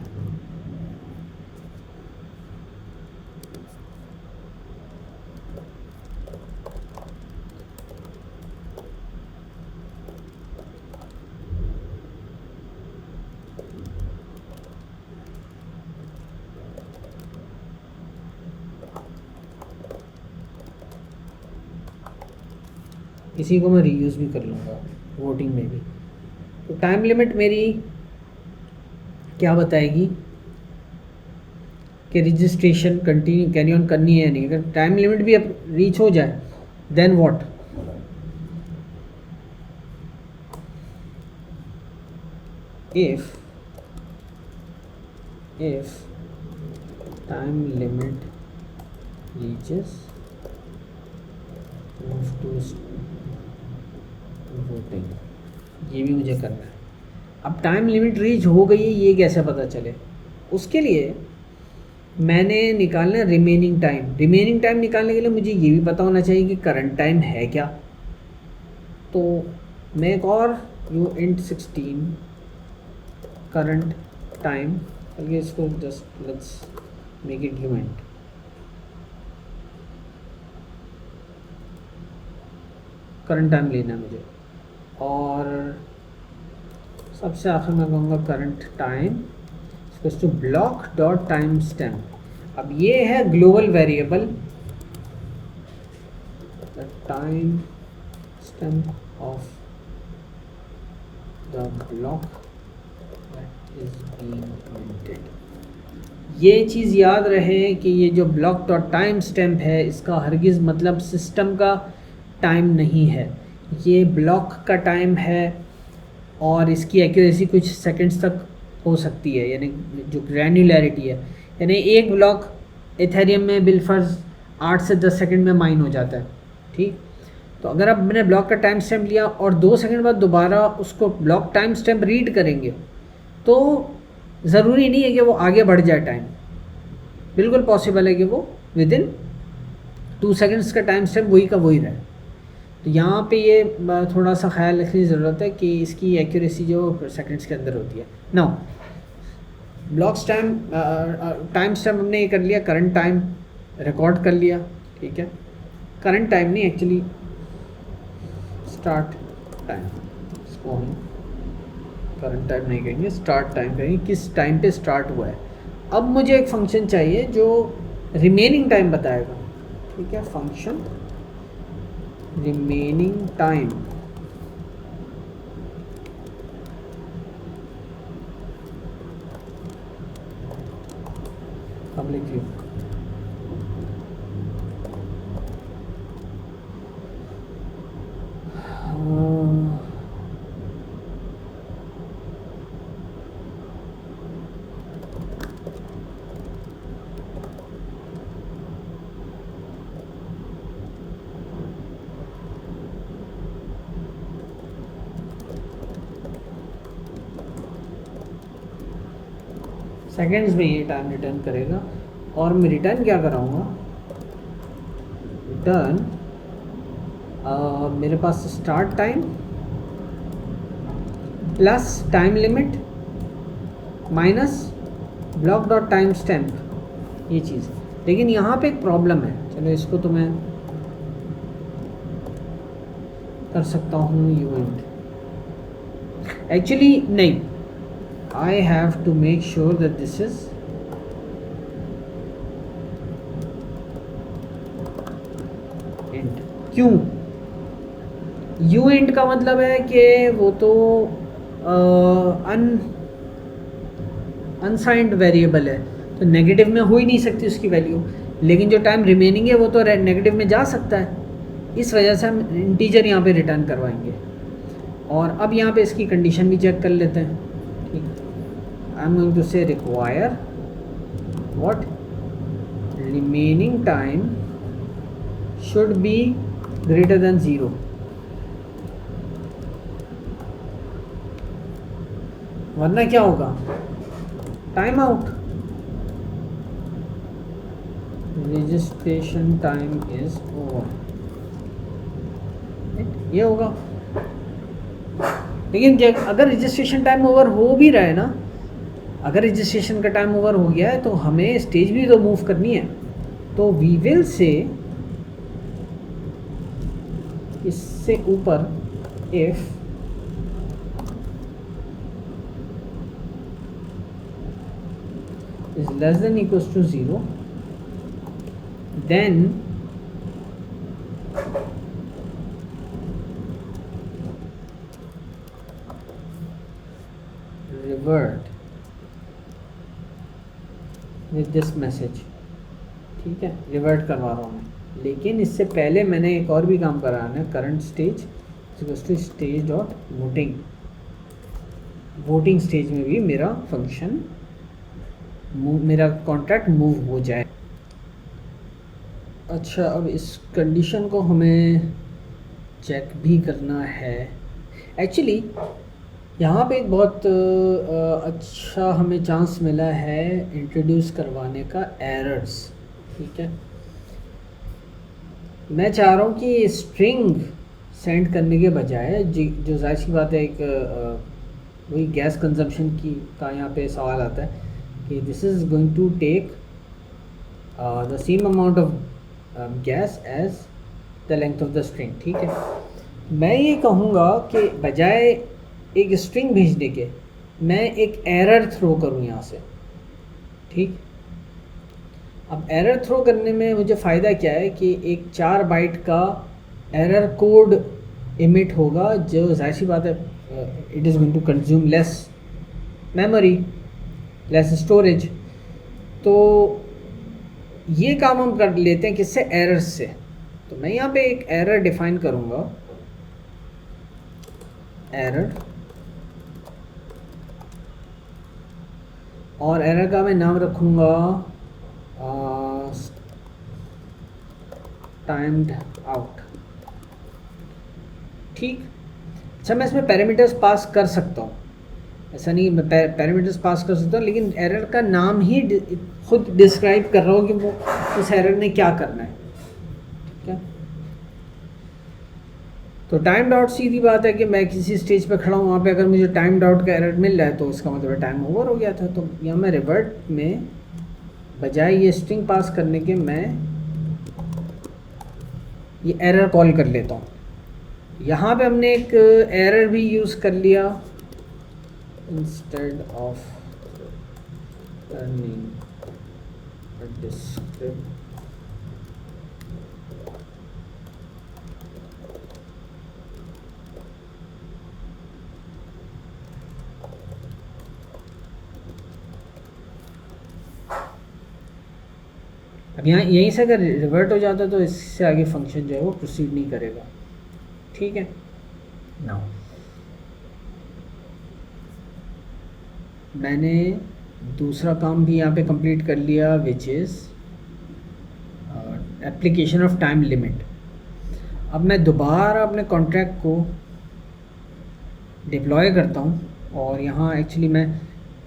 इसी को मैं रीयूज़ भी कर लूँगा वोटिंग में भी। तो टाइम लिमिट मेरी क्या बताएगी कि रजिस्ट्रेशन कंटिन्यू कैरी ऑन करनी है या नहीं। अगर टाइम लिमिट भी अब रीच हो जाए, then what? if time limit reaches move to voting, ये भी मुझे करना है। अब टाइम लिमिट रीच हो गई है, ये कैसे पता चले? उसके लिए मैंने निकालना रिमेनिंग टाइम। रिमेनिंग टाइम निकालने के लिए मुझे ये भी पता होना चाहिए कि करंट टाइम है क्या। तो मैं एक और int 16 करंट टाइम, चलिए इसको just let's make it int। Current time लेना है मुझे, और सबसे आखिर में कहूँगा current time to block dot time stamp. अब ये है global variable, the timestamp of the block that is being printed. ये चीज़ याद रहे कि ये जो ब्लॉक डॉट टाइम स्टैम्प है, इसका हरगिज़ मतलब सिस्टम का टाइम नहीं है, ये ब्लॉक का टाइम है, और इसकी एक्यूरेसी कुछ सेकंड्स तक हो सकती है, यानी जो ग्रैन्युलैरिटी है, यानी एक ब्लॉक एथेरियम में बिलफर्ज 8 से 10 सेकंड में माइन हो जाता है। ठीक, तो अगर अब मैंने ब्लॉक का टाइम स्टैम्प लिया और 2 सेकंड बाद दोबारा उसको ब्लॉक टाइम स्टैम्प रीड करेंगे, तो ज़रूरी नहीं है कि वो आगे बढ़ जाए टाइम, बिल्कुल पॉसिबल है कि वो विदिन 2 सेकंड्स का टाइम स्टैम्प वही का वही रहे। तो यहाँ पे ये थोड़ा सा ख्याल रखने की ज़रूरत है कि इसकी एक्यूरेसी जो सेकंड्स के अंदर होती है। नाउ ब्लॉक्स टाइम स्टैम्प हमने ये कर लिया, करंट टाइम रिकॉर्ड कर लिया, ठीक है। करंट टाइम नहीं, एक्चुअली स्टार्ट टाइम, इसको हम करंट टाइम नहीं कहेंगे, स्टार्ट टाइम कहेंगे, किस टाइम पे स्टार्ट हुआ है। अब मुझे एक फंक्शन चाहिए जो रिमेनिंग टाइम बताएगा, ठीक है। फंक्शन remaining time, अब लिखिए सेकेंड्स में ये टाइम रिटर्न करेगा, और मैं रिटर्न क्या कराऊंगा, रिटर्न मेरे पास start time plus time limit minus block dot time stamp, ये चीज़। लेकिन यहाँ पे एक प्रॉब्लम है, चलो इसको तो मैं कर सकता हूँ यूएंट, एक्चुअली नहीं, I have to make sure that this is int। क्यों? uint का मतलब है कि वो तो अनसाइंड वेरिएबल है, तो नेगेटिव में हो ही नहीं सकती उसकी वैल्यू, लेकिन जो टाइम रिमेनिंग है वो तो नेगेटिव में जा सकता है, इस वजह से हम इंटीजर यहाँ पे रिटर्न करवाएंगे। और अब यहाँ पे इसकी कंडीशन भी चेक कर लेते हैं, ठीक। I am going to say require what remaining time should be greater than 0, वरना क्या होगा, time out, registration time is over, ये होगा। लेकिन अगर रजिस्ट्रेशन टाइम ओवर हो भी रहा है ना, अगर रजिस्ट्रेशन का टाइम ओवर हो गया है तो हमें स्टेज भी तो मूव करनी है, तो वी विल से इससे ऊपर if is less than equals to 0, then revert with this message, ठीक है। रिवर्ट करवा रहा हूँ मैं, लेकिन इससे पहले मैंने एक और भी काम कराना है, current stage equals to stage dot voting, voting stage में भी मेरा फंक्शन मेरा कॉन्ट्रैक्ट मूव हो जाए। अच्छा, अब इस कंडीशन को हमें चेक भी करना है। एक्चुअली यहाँ पे एक बहुत अच्छा हमें चांस मिला है इंट्रोड्यूस करवाने का एरर्स। ठीक है, मैं चाह रहा हूँ कि स्ट्रिंग सेंड करने के बजाय जो जाहिर सी बात है, एक वही गैस कंजम्पशन की का यहाँ पे सवाल आता है कि this is going to take the same amount of gas as the length of the string. ठीक है, मैं ये कहूँगा कि बजाय एक स्ट्रिंग भेजने के मैं एक एरर थ्रो करूँ यहाँ से। ठीक, अब एरर थ्रो करने में मुझे फ़ायदा क्या है कि एक 4 बाइट का एरर कोड इमिट होगा, जो जाहिर सी बात है it is going to consume less memory, less storage. तो ये काम हम कर लेते हैं किससे, एरर्स से। तो मैं यहाँ पे एक एरर डिफाइन करूँगा, एरर, और एरर का मैं नाम रखूँगा टाइम्ड आउट। ठीक, अच्छा मैं इसमें पैरामीटर्स पास कर सकता हूँ, ऐसा नहीं मैं पैरामीटर्स पास कर सकता हूँ, लेकिन एरर का नाम ही खुद डिस्क्राइब कर रहा हूँ कि वो उस एरर ने क्या करना है। ठीक है, तो टाइम्ड आउट सीधी बात है कि मैं किसी स्टेज पे खड़ा हूँ, वहाँ पे अगर मुझे टाइम्ड आउट का एरर मिल रहा है तो उसका मतलब टाइम ओवर हो गया था। तो यहाँ मैं रिवर्ट में बजाय ये स्ट्रिंग पास करने के मैं ये एरर कॉल कर लेता हूँ। यहाँ पे हमने एक एरर भी यूज़ कर लिया, इंस्टेड ऑफ टर्निंग डिस्क्रिप्ट अब यहाँ यहीं से अगर रिवर्ट हो जाता तो इससे आगे फंक्शन जो है वो प्रोसीड नहीं करेगा। ठीक है, नाउ मैंने दूसरा काम भी यहाँ पे कंप्लीट कर लिया, which is application of time limit. अब मैं दोबारा अपने कॉन्ट्रैक्ट को डिप्लॉय करता हूँ और यहाँ एक्चुअली मैं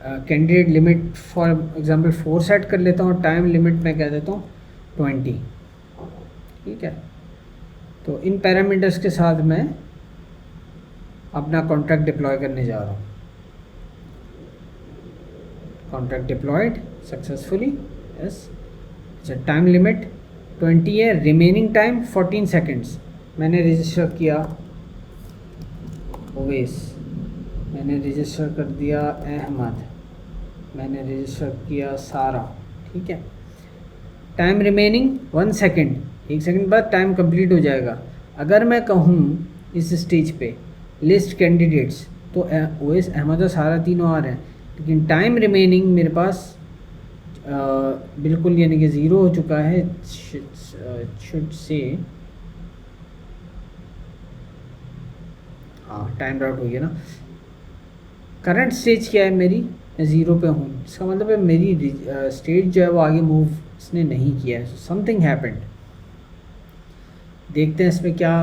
candidate limit for example 4 set कर लेता हूँ, टाइम लिमिट मैं कह देता हूँ 20। ठीक है, तो इन पैरामीटर्स के साथ मैं अपना कॉन्ट्रैक्ट डिप्लॉय करने जा रहा हूँ। Contract deployed successfully, yes. अच्छा, टाइम लिमिट 20 है, रिमेनिंग टाइम 14 सेकेंड्स। मैंने रजिस्टर किया ओवेस, मैंने रजिस्टर कर दिया अहमद, मैंने रजिस्टर किया सारा। ठीक है, टाइम रिमेनिंग 1 सेकेंड, 1 सेकेंड बाद टाइम कंप्लीट हो जाएगा। अगर मैं कहूँ इस स्टेज पे लिस्ट कैंडिडेट्स, तो ओवेस, अहमद और सारा तीनों आ रहे हैं, लेकिन टाइम रिमेनिंग मेरे पास बिल्कुल यानी कि ज़ीरो हो चुका है। शुड से हाँ, टाइम आउट हो गया ना। करंट स्टेज क्या है मेरी, मैं ज़ीरो पे हूँ, इसका मतलब है मेरी स्टेज जो है वो आगे मूव इसने नहीं किया है। समथिंग हैपेंड, देखते हैं इसमें क्या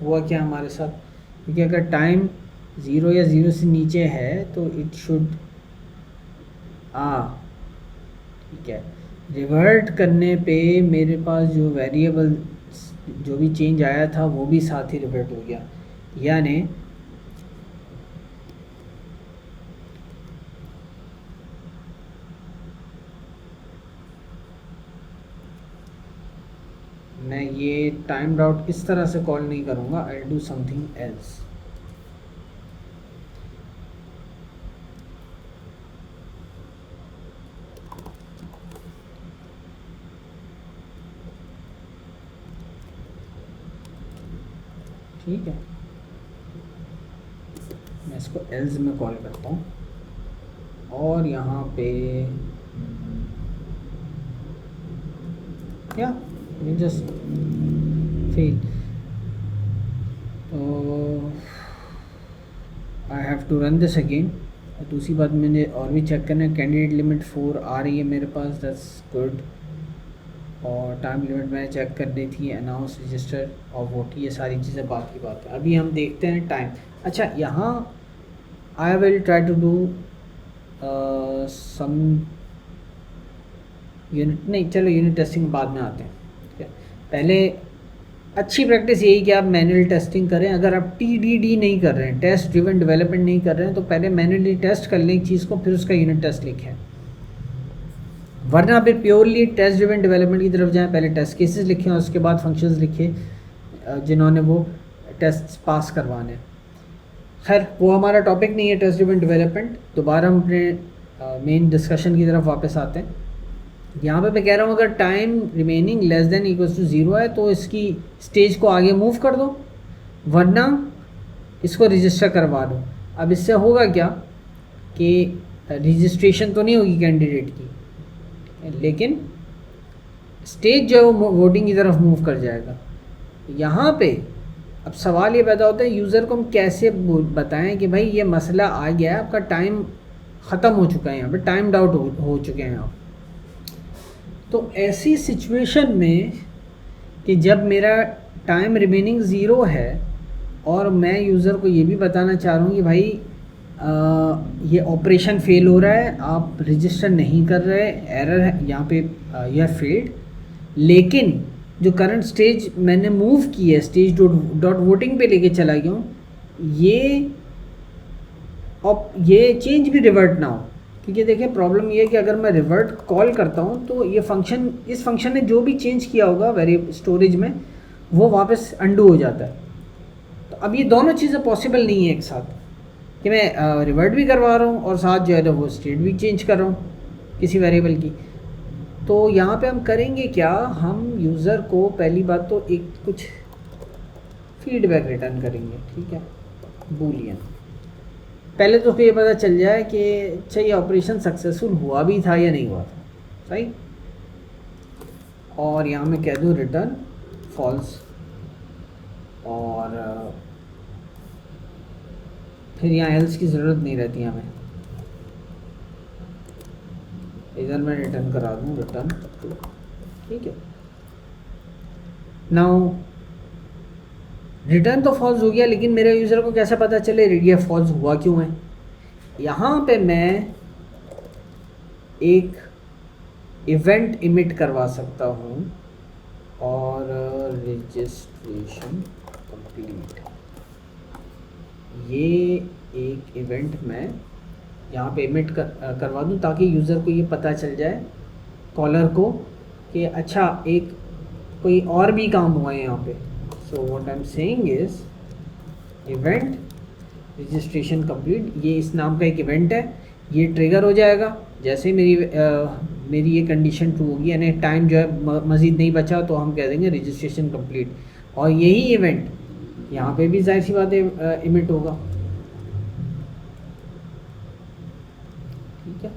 हुआ क्या हमारे साथ। क्योंकि अगर टाइम 0 या 0 से नीचे है तो इट शुड ठीक है, रिवर्ट करने पे मेरे पास जो वेरिएबल जो भी चेंज आया था वो भी साथ ही रिवर्ट हो गया। यानी मैं ये टाइम्ड आउट इस तरह से कॉल नहीं करूँगा, आई डू समथिंग एल्स। ठीक है, मैं इसको एल्स में कॉल करता हूँ और यहाँ पे या जस्ट फेल। तो I have to run this again. दूसरी बात मुझे और भी चेक करना है, कैंडिडेट लिमिट 4 आ रही है मेरे पास, दैट्स गुड। और टाइम लिमिट मैंने चेक कर दी थी, अनाउंस रजिस्टर और वोट, ये सारी चीज़ें बात की बात है। अभी हम देखते हैं टाइम। अच्छा, यहाँ I will try to do some unit, नहीं चलो यूनिट टेस्टिंग बाद में आते हैं, ठीक है। पहले अच्छी प्रैक्टिस यही कि आप मैनुअल टेस्टिंग करें। अगर आप TDD नहीं कर रहे हैं, टेस्ट ड्रिवन डेवलपमेंट नहीं कर रहे हैं, तो पहले मैनुअली टेस्ट कर लें एक चीज़ को, फिर उसका यूनिट टेस्ट लिखें। वरना फिर प्योरली टेस्ट ड्रिवन डेवलपमेंट की तरफ जाएं, पहले टेस्ट केसेस लिखें और उसके बाद फंक्शंस लिखें जिन्होंने वो टेस्ट पास करवाने। खैर वो हमारा टॉपिक नहीं है टेस्ट ड्रिवन डेवलपमेंट। दोबारा हम अपने मेन डिस्कशन की तरफ वापस आते हैं। यहाँ पे मैं कह रहा हूँ अगर time remaining less than equals to 0 है तो इसकी स्टेज को आगे मूव कर दो, वरना इसको रजिस्टर करवा दो। अब इससे होगा क्या कि रजिस्ट्रेशन तो नहीं होगी कैंडिडेट की, लेकिन स्टेज जो है वो वोटिंग की तरफ मूव कर जाएगा। यहाँ पे अब सवाल ये पैदा होता है यूज़र को हम कैसे बताएं कि भाई ये मसला आ गया है, आपका टाइम ख़त्म हो चुका है, यहाँ पे टाइम्ड आउट हो चुके हैं आप। तो ऐसी सिचुएशन में कि जब मेरा टाइम रिमेनिंग 0 है और मैं यूज़र को ये भी बताना चाह रहा हूँ कि भाई ये ऑपरेशन फेल हो रहा है, आप रजिस्टर नहीं कर रहे, एरर है यहाँ पे, यह फेल्ड, लेकिन जो करंट स्टेज मैंने मूव की है, स्टेज डॉट वोटिंग पे लेके चला गया हूँ, ये चेंज भी रिवर्ट ना हो। क्योंकि देखिए प्रॉब्लम ये है कि अगर मैं रिवर्ट कॉल करता हूँ तो ये फंक्शन, इस फंक्शन ने जो भी चेंज किया होगा वेरिएबल स्टोरेज में, वो वापस अंडू हो जाता है। तो अब ये दोनों चीज़ें पॉसिबल नहीं है एक साथ, कि मैं रिवर्ट भी करवा रहा हूँ और साथ जो है वो स्टेट भी चेंज कर रहा हूँ किसी वेरिएबल की। तो यहाँ पे हम करेंगे क्या, हम यूज़र को पहली बात तो एक कुछ फीडबैक रिटर्न करेंगे, ठीक है, बूलियन। पहले तो ये पता चल जाए कि अच्छा ये ऑपरेशन सक्सेसफुल हुआ भी था या नहीं हुआ था, सही। और यहाँ मैं कह दूँ रिटर्न फॉल्स, और फिर यहाँ एल्स की ज़रूरत नहीं रहती हमें, इधर मैं रिटर्न करा दूँ रिटर्न ट्रू, ठीक है। नाउ रिटर्न तो फॉल्स हो गया, लेकिन मेरे यूज़र को कैसे पता चले ये फॉल्स हुआ क्यों है। यहाँ पे मैं एक इवेंट इमिट करवा सकता हूँ और रजिस्ट्रेशन कंप्लीट, ये एक इवेंट मैं यहाँ पे इमिट करवा दूँ ताकि यूज़र को ये पता चल जाए, कॉलर को, कि अच्छा एक कोई और भी काम हुआ है यहाँ पे। So what I am saying is event registration complete, ये इस नाम का एक इवेंट है, ये ट्रिगर हो जाएगा जैसे ही मेरी ये कंडीशन ट्रू होगी, यानी टाइम जो है मज़ीद नहीं बचा, तो हम कह देंगे रजिस्ट्रेशन कंप्लीट। और यही इवेंट यहाँ पे भी जाहिर सी बात है इमिट होगा, ठीक है,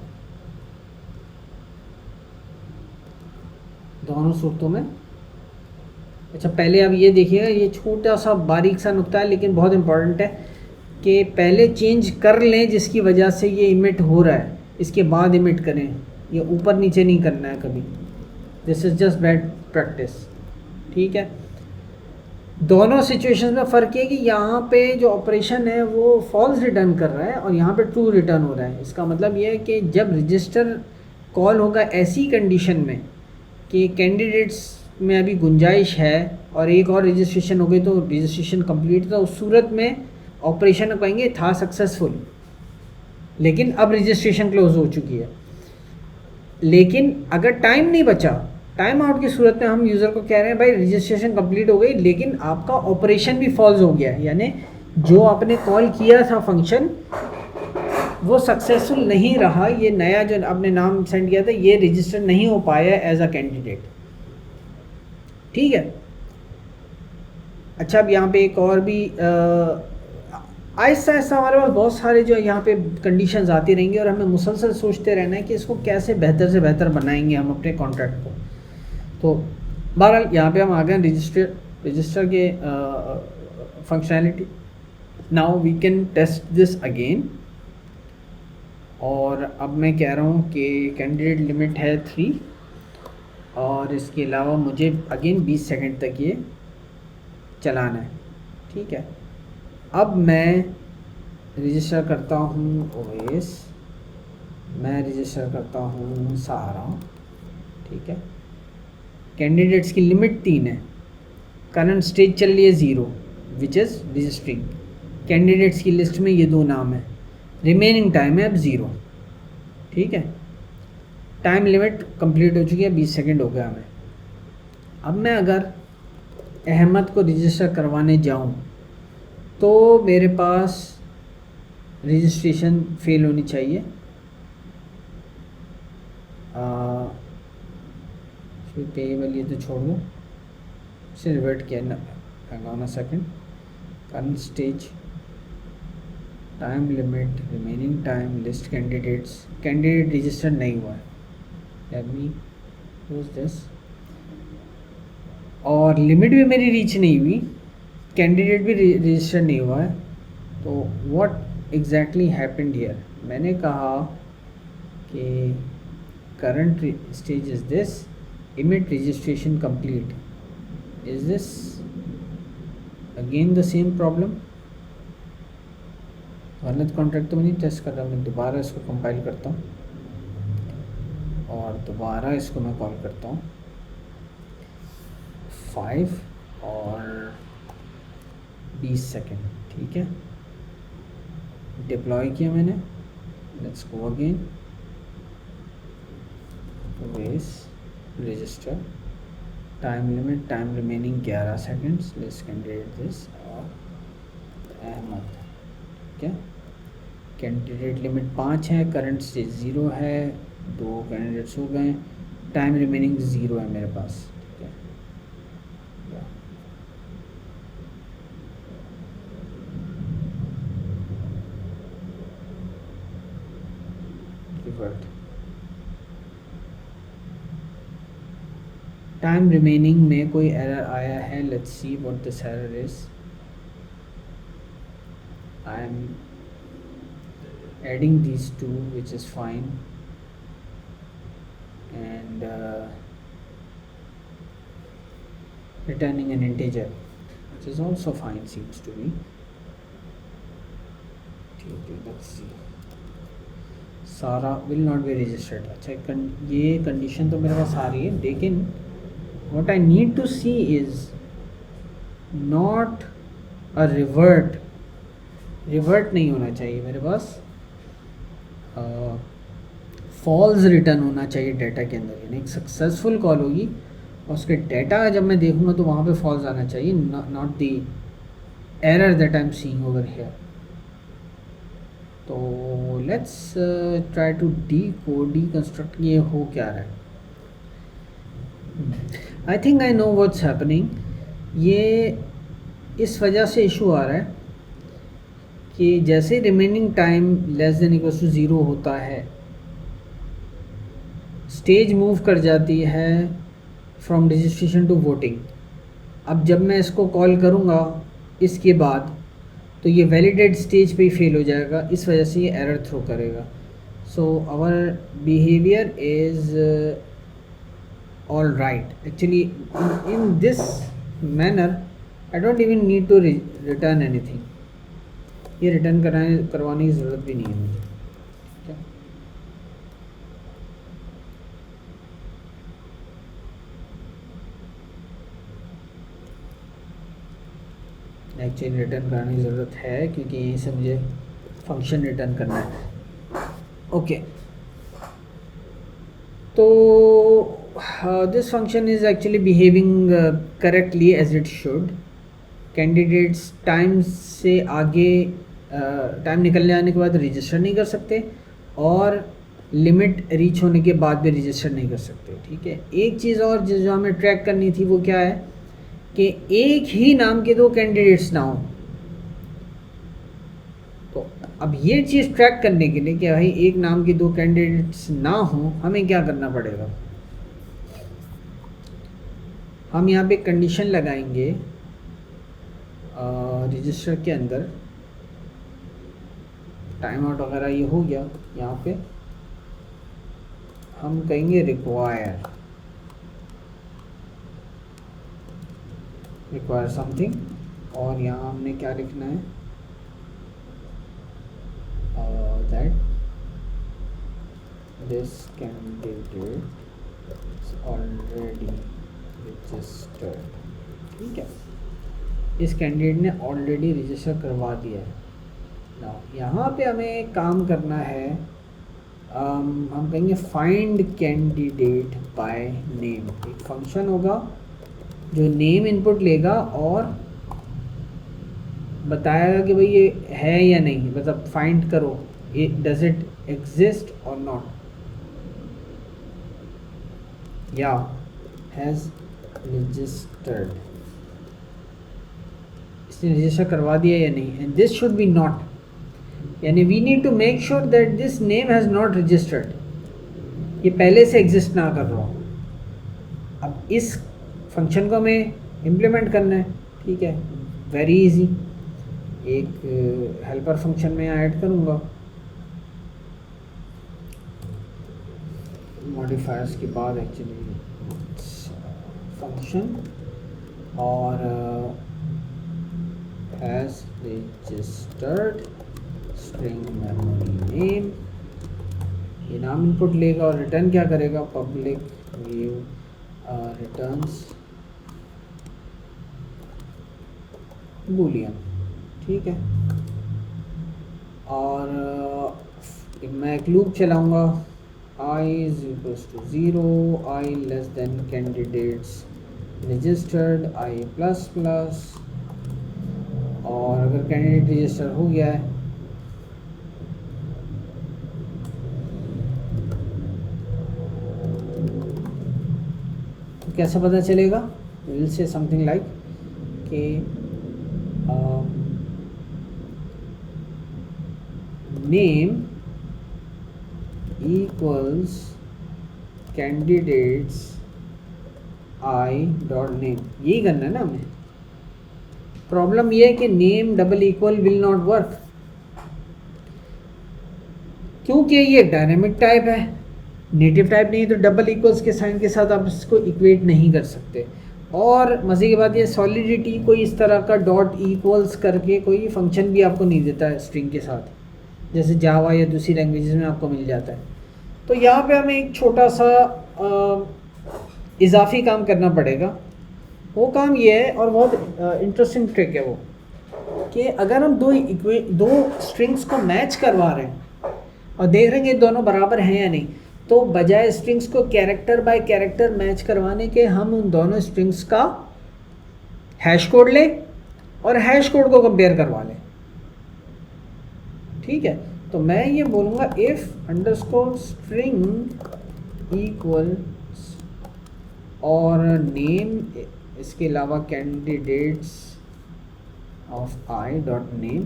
दोनों सूरतों में। अच्छा पहले अब ये देखिएगा, ये छोटा सा बारीक सा नुक्ता है लेकिन बहुत इम्पोर्टेंट है कि पहले चेंज कर लें जिसकी वजह से ये इमिट हो रहा है, इसके बाद इमिट करें, ये ऊपर नीचे नहीं करना है कभी, this is just bad practice, ठीक है। दोनों सिचुएशंस में फ़र्क है कि यहाँ पे जो ऑपरेशन है वो फॉल्स रिटर्न कर रहा है और यहाँ पे ट्रू रिटर्न हो रहा है। इसका मतलब ये है कि जब रजिस्टर कॉल होगा ऐसी कंडीशन में कि कैंडिडेट्स में अभी गुंजाइश है और एक और रजिस्ट्रेशन हो गई तो रजिस्ट्रेशन कंप्लीट, तो उस सूरत में ऑपरेशन कहेंगे था सक्सेसफुल, लेकिन अब रजिस्ट्रेशन क्लोज हो चुकी है। लेकिन अगर टाइम नहीं बचा, टाइम आउट की सूरत में हम यूज़र को कह रहे हैं भाई रजिस्ट्रेशन कंप्लीट हो गई लेकिन आपका ऑपरेशन भी फॉल्स हो गया है, यानी जो आपने कॉल किया था फंक्शन वो सक्सेसफुल नहीं रहा, ये नया जो आपने नाम सेंड किया था ये रजिस्टर नहीं हो पाया एज अ कैंडिडेट, ठीक है। अच्छा अब यहाँ पे एक और भी आहिस्ता आहिस्ता हमारे पास बहुत सारे जो यहाँ पे कंडीशंस आती रहेंगी और हमें मुसलसल सोचते रहना है कि इसको कैसे बेहतर से बेहतर बनाएंगे हम अपने कॉन्ट्रैक्ट को। तो बहरहाल यहाँ पे हम आ गए रजिस्टर के functionality. Now we can test this again. और अब मैं कह रहा हूँ कि कैंडिडेट लिमिट है 3 और इसके अलावा मुझे अगेन 20 सेकंड तक ये चलाना है, ठीक है। अब मैं रजिस्टर करता हूँ ओएस, मैं रजिस्टर करता हूँ सहारा, ठीक है। कैंडिडेट्स की लिमिट 3 है, करंट स्टेज चल रही है 0 विच इज़ रजिस्टरिंग। कैंडिडेट्स की लिस्ट में ये 2 नाम है, रिमेनिंग टाइम है अब 0, ठीक है। टाइम लिमिट कंप्लीट हो चुकी है, 20 सेकंड हो गया हमें। अब मैं अगर अहमद को रजिस्टर करवाने जाऊं तो मेरे पास रजिस्ट्रेशन फेल होनी चाहिए। पेएबल ये तो छोड़ दो, इसे रिवर्ट किया ना, hang on a second. Current stage, time limit, remaining time, list candidates, candidate register नहीं हुआ है, लेट मी यूज दिस। और लिमिट भी मेरी रीच नहीं हुई, कैंडिडेट भी रजिस्टर नहीं हुआ है। तो व्हाट एग्जैक्टली हैपेंड हियर, मैंने कहा कि current stage is this, emit registration complete, is this again the same problem. गलत कॉन्ट्रैक्ट तो मैं नहीं टेस्ट कर रहा, मैं दोबारा इसको कंपाइल करता हूँ और दोबारा इसको मैं कॉल करता हूँ 5 और 20 सेकेंड, ठीक है। डिप्लॉय किया मैंने, लेट्स गो अगेन, वेस register, time limit, time remaining 11 seconds, let's candidate this और अहमद, ठीक है। कैंडिडेट लिमिट 5 है, करंट स्टेज 0 है, 2 कैंडिडेट्स हो गए, टाइम रिमेनिंग 0 है मेरे पास, ठीक है। टाइम रिमेनिंग में कोई एरर आया है, let's see what this error is. I am adding these two, which is fine, and returning an integer, which is also fine, seems to me. Okay, let's see. Sara will not be registered. अच्छा, ये कंडीशन तो मेरे पास आ रही है, लेकिन what I need to see is not a revert नहीं होना चाहिए मेरे पास, फॉल्स रिटर्न होना चाहिए डाटा के अंदर। यानी एक सक्सेसफुल कॉल होगी और उसके डाटा जब मैं देखूँगा तो वहाँ पे फॉल्स आना चाहिए, not the error that I am seeing over here. तो लेट्स ट्राई टू डीकंस्ट्रक्ट ये हो क्या रहा है। I think I know what's happening. ये इस वजह से इशू आ रहा है कि जैसे remaining time less than equal to 0 होता है, स्टेज मूव कर जाती है फ्रॉम रजिस्ट्रेशन टू वोटिंग। अब जब मैं इसको कॉल करूँगा इसके बाद तो ये वैलिडेट स्टेज पे ही फेल हो जाएगा, इस वजह से ये एरर थ्रो करेगा। So our behaviour is all right actually in this manner. I don't even need to return anything, ये रिटर्न करवाने की ज़रूरत भी नहीं है मुझे, ठीक है। एक्चुअली रिटर्न कराने की ज़रूरत है क्योंकि यहीं से मुझे फंक्शन रिटर्न करना है। ओके, तो this function is actually behaving correctly as it should. Candidates time से आगे टाइम निकल जाने के बाद रजिस्टर नहीं कर सकते और लिमिट रीच होने के बाद भी रजिस्टर नहीं कर सकते, ठीक है। एक चीज़ और जो हमें ट्रैक करनी थी वो क्या है कि एक ही नाम के 2 कैंडिडेट्स ना हो। तो अब ये चीज़ ट्रैक करने के लिए कि भाई एक नाम के 2 कैंडिडेट्स ना हो, हमें क्या करना पड़ेगा, हम यहाँ पे कंडीशन लगाएंगे रजिस्टर के अंदर टाइम आउट वगैरह ये हो गया। यहाँ पे हम कहेंगे रिक्वायर समथिंग, और यहाँ हमने क्या लिखना है, that this candidate already registered. ठीक है, इस कैंडिडेट ने ऑलरेडी रजिस्टर करवा दिया है ना। यहाँ पे हमें काम करना है, हम कहेंगे फाइंड कैंडिडेट बाय नेम। एक फंक्शन होगा जो नेम इनपुट लेगा और बताएगा कि भाई ये है या नहीं, मतलब फाइंड करो डज इट एग्जिस्ट और नॉट, या हैज़ रजिस्टर्ड, इसने रजिस्टर करवा दिया या नहीं। And this should be not, यानी we need to make sure that this name has not registered, ये पहले से एग्जिस्ट ना कर रहा हो। अब इस फंक्शन को हमें इम्प्लीमेंट करना है। ठीक है, वेरी इजी। एक हेल्पर फंक्शन में ऐड करूँगा, मॉडिफायर्स के बाद एक्चुअली फंक्शन, और has registered string memory name, ये नाम इनपुट लेगा और रिटर्न क्या करेगा, पब्लिक व्यू रिटर्न्स बूलियन। ठीक है, और मैं एक लूप चलाऊँगा, I is equals to 0, I less than candidates registered, I plus plus, और अगर कैंडिडेट रजिस्टर हो गया है तो कैसे पता चलेगा, विल से समथिंग लाइक कि name equals candidates I dot name. यही करना है ना हमें। प्रॉब्लम ये है कि name double equal will not work, क्योंकि ये डायनेमिक टाइप है, नेटिव टाइप नहीं, तो डबल इक्वल्स के साइन के साथ आप इसको इक्वेट नहीं कर सकते। और मज़े की बात ये सॉलिडिटी कोई इस तरह का डॉट इक्वल्स करके कोई फंक्शन भी आपको नहीं देता है स्ट्रिंग के साथ, जैसे जावा या दूसरी लैंग्वेजेस में आपको मिल जाता है। तो यहाँ पे हमें एक छोटा सा इजाफी काम करना पड़ेगा। वो काम ये है, और बहुत इंटरेस्टिंग ट्रिक है वो, कि अगर हम दो स्ट्रिंग्स को मैच करवा रहे हैं और देख रहे हैं कि दोनों बराबर हैं या नहीं, तो बजाय स्ट्रिंग्स को कैरेक्टर बाय कैरेक्टर मैच करवाने के हम उन दोनों स्ट्रिंग्स का हैश कोड लें और हैश कोड को कंपेयर करवा लें। ठीक है, तो मैं ये बोलूँगा इफ़ अंडरस्कोर स्ट्रिंग इक्वल और नेम, इसके अलावा candidates of i dot name,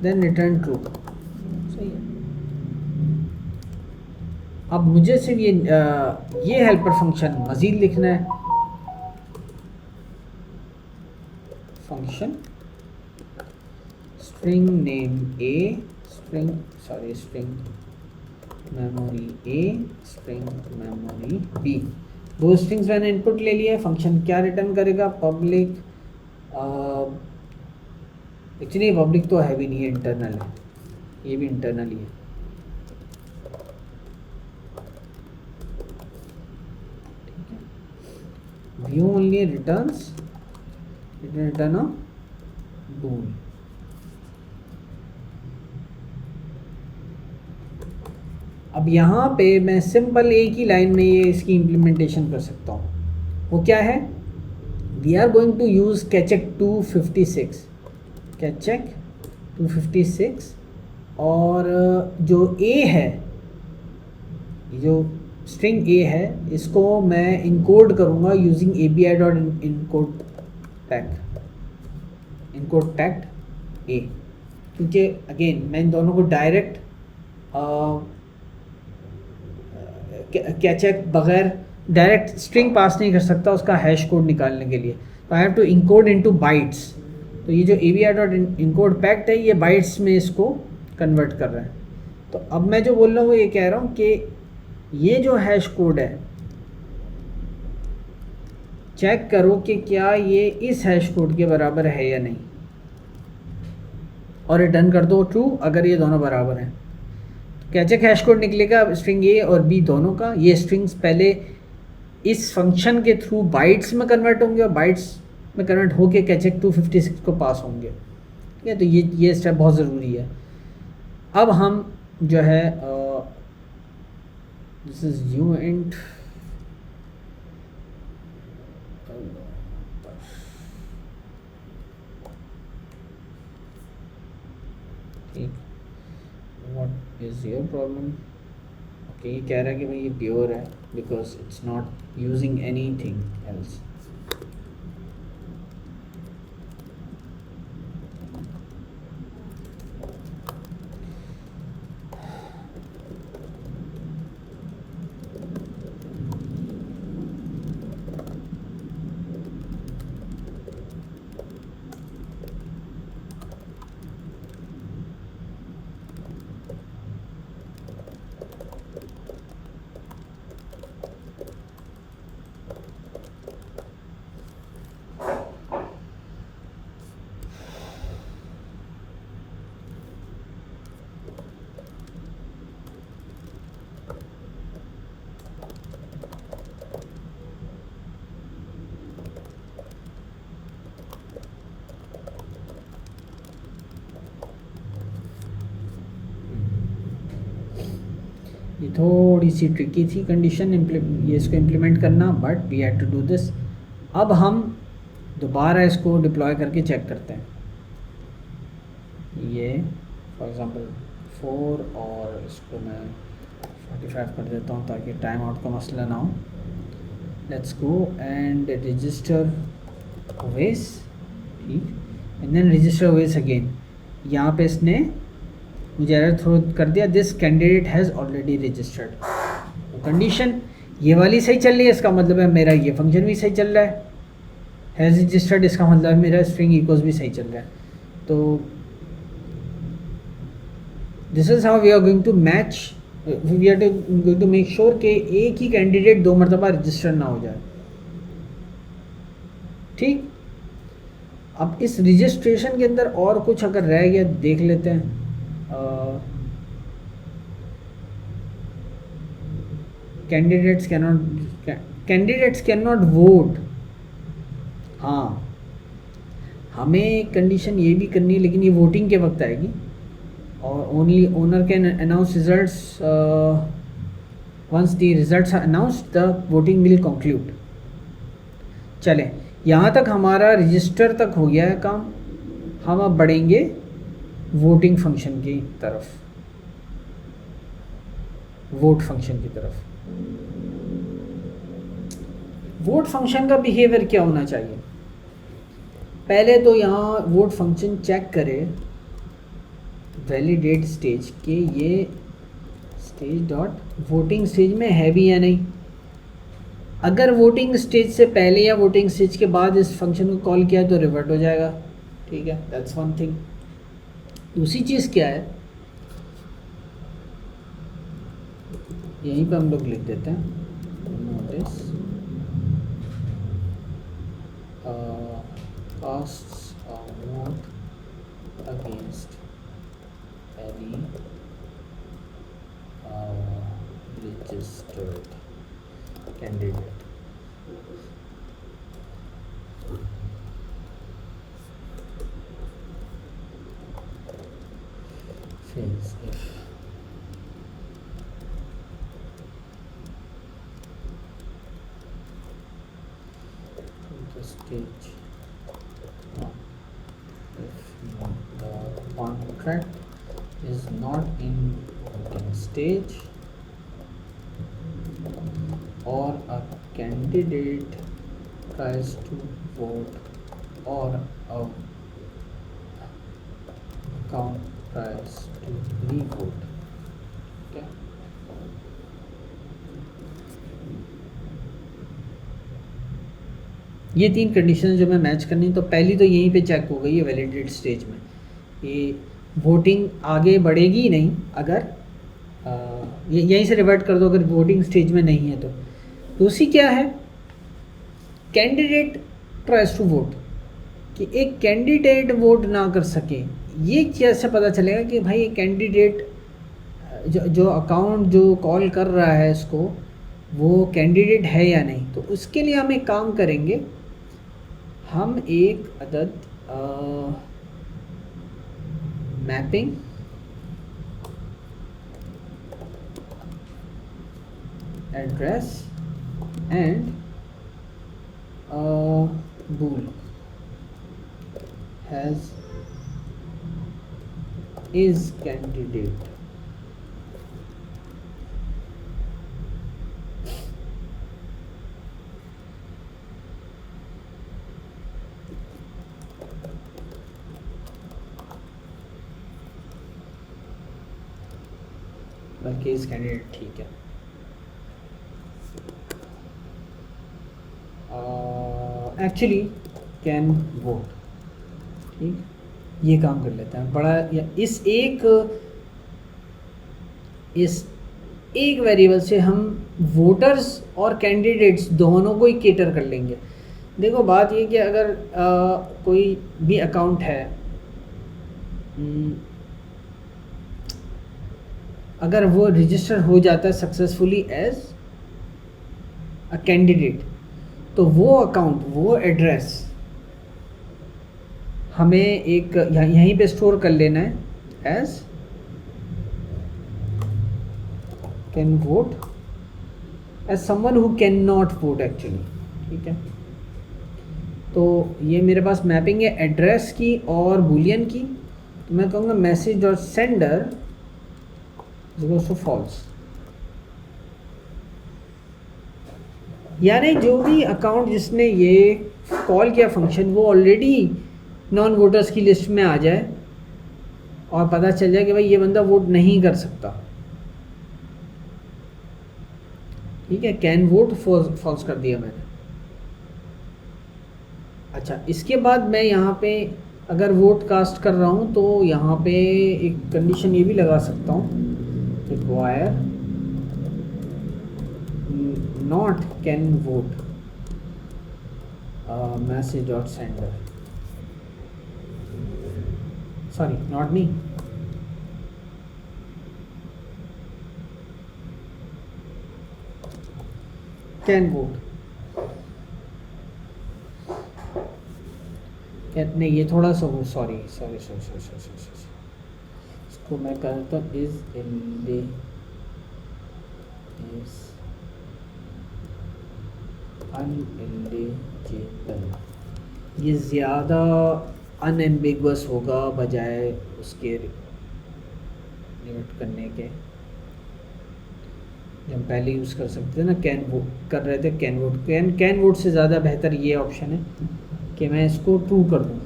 then return true. सही है। अब मुझे सिर्फ ये हेल्पर फंक्शन मज़ीद लिखना है, फंक्शन स्ट्रिंग नेम ए, स्ट्रिंग मेमोरी ए, स्ट्रिंग मेमोरी बी। दो स्ट्रिंग्स मैंने इनपुट ले लिया है। फंक्शन क्या रिटर्न करेगा, पब्लिक, एक्चुअली पब्लिक तो है भी नहीं है, इंटरनल है, ये भी इंटरनल ही है। व्यू ओनली रिटर्न्स रिटर्न अ बूल। अब यहाँ पे मैं सिंपल एक ही लाइन में ये इसकी इम्प्लीमेंटेशन कर सकता हूँ। वो क्या है, we are going to use कैचेक 256, कैचेक 256, और जो ए है, जो स्ट्रिंग ए है, इसको मैं इनकोड करूँगा using API dot encode tag a, क्योंकि अगेन मैं इन दोनों को डायरेक्ट कैचेक बगैर डायरेक्ट स्ट्रिंग पास नहीं कर सकता उसका हैश कोड निकालने के लिए। तो I have to encode into bytes. तो ये जो ABR डॉट इनकोड पैक्ट है ये बाइट्स में इसको कन्वर्ट कर रहा है। तो अब मैं जो बोल रहा हूँ वो ये कह रहा हूँ कि ये जो हैश कोड है चेक करो कि क्या ये इस हैश कोड के बराबर है या नहीं, और रिटर्न कर दो ट्रू अगर ये दोनों बराबर हैं। तो क्या चेक हैश कोड निकलेगा स्ट्रिंग ए और बी दोनों का। ये स्ट्रिंग्स पहले इस फंक्शन के थ्रू बाइट्स में कन्वर्ट होंगे और बाइट्स में कन्वर्ट होके कैचेक 256 को पास होंगे। ठीक है, तो ये स्टेप बहुत ज़रूरी है। अब हम जो है this is you and what is your problem. Okay, ये कह रहा है कि भाई ये प्योर है because it's not using anything else. ये थोड़ी सी ट्रिकी थी कंडीशन ये इसको इम्प्लीमेंट करना, but we had to do this. अब हम दोबारा इसको डिप्लॉय करके चेक करते हैं। ये फॉर एग्ज़ाम्पल 4 और इसको मैं 45 कर देता हूँ ताकि टाइम आउट का मसला ना हो। Let's go and register Owais, ठीक, and then register Owais again. यहाँ पे इसने मुझे एरर थ्रो कर दिया, this candidate has already registered. Condition ये वाली सही चल रही है, इसका मतलब है मेरा ये फंक्शन भी सही चल रहा है। हैज़ रजिस्टर्ड इसका मतलब है मेरा स्ट्रिंग इक्वल्स भी सही चल रहा है। तो this is how we are going to match, we are going to make sure कि एक ही कैंडिडेट 2 मरतबा रजिस्टर ना हो जाए। ठीक, अब इस रजिस्ट्रेशन के अंदर और कुछ अगर रह गया देख लेते हैं। Candidates can not vote. हाँ, हमें कंडीशन ये भी करनी है, लेकिन ये वोटिंग के वक्त आएगी। और only owner can announce results once the results are announced the voting will conclude. चलें, यहाँ तक हमारा रजिस्टर तक हो गया है काम। हम अब बढ़ेंगे वोटिंग फंक्शन की तरफ, वोट फंक्शन की तरफ। वोट फंक्शन का बिहेवियर क्या होना चाहिए? पहले तो यहाँ वोट फंक्शन चेक करे वैलिडेट स्टेज के ये स्टेज डॉट वोटिंग स्टेज में है भी या नहीं। अगर वोटिंग स्टेज से पहले या वोटिंग स्टेज के बाद इस फंक्शन को कॉल किया तो रिवर्ट हो जाएगा। ठीक है, दैट्स वन थिंग। दूसरी चीज़ क्या है, यहीं पे हम लोग लिख देते हैं notice castes a vote against any registered candidate. Fails if the stage if the contract is not in voting stage or a candidate tries to vote or a count tries to re-vote. Okay. ये 3 कंडीशन जो मैं मैच करनी, तो पहली तो यहीं पे चेक हो गई है वैलिडेट स्टेज में, ये वोटिंग आगे बढ़ेगी ही नहीं अगर ये यहीं से रिवर्ट कर दो अगर वोटिंग स्टेज में नहीं है तो। दूसरी क्या है, कैंडिडेट ट्राइज टू वोट, कि एक कैंडिडेट वोट ना कर सके, ये कैसे पता चलेगा कि भाई ये कैंडिडेट जो अकाउंट जो कॉल कर रहा है इसको वो कैंडिडेट है या नहीं। तो उसके लिए हम एक काम करेंगे, हम एक अदद mapping address and bool has is candidate, बल्कि इस कैंडिडेट ठीक है। एक्चुअली कैन वोट, ठीक, ये काम कर लेते हैं बड़ा, या इस एक वेरिएबल से हम वोटर्स और कैंडिडेट्स दोनों को ही केटर कर लेंगे। देखो बात ये कि अगर कोई भी अकाउंट है, अगर वो रजिस्टर हो जाता है सक्सेसफुली एज अ कैंडिडेट, तो वो अकाउंट, वो एड्रेस हमें एक यहीं पे स्टोर कर लेना है as can vote, as someone who can not vote actually, ठीक है। तो ये मेरे पास मैपिंग है एड्रेस की और बूलियन की, तो मैं कहूँगा message dot sender equals to false, यानी जो भी अकाउंट जिसने ये कॉल किया फंक्शन वो ऑलरेडी नॉन वोटर्स की लिस्ट में आ जाए और पता चल जाए कि भाई ये बंदा वोट नहीं कर सकता, ठीक है। कैन वोट फॉल्स कर दिया मैंने। अच्छा, इसके बाद मैं यहाँ पे अगर वोट कास्ट कर रहा हूँ तो यहाँ पे एक कंडीशन ये भी लगा सकता हूँ, require not can vote message dot sender, sorry not नहीं, कैन वोट, नहीं ये थोड़ा सा सॉरी इसको मैं कहता हूँ इज अनएलिजिबल, ये ज़्यादा अनएम्बिगुअस होगा बजाय उसके लिमिट करने के। जब पहले यूज़ कर सकते थे ना, कैन वोट कर रहे थे, कैन वोट, कैन वोट से ज़्यादा बेहतर ये ऑप्शन है कि मैं इसको ट्रू कर दूँ,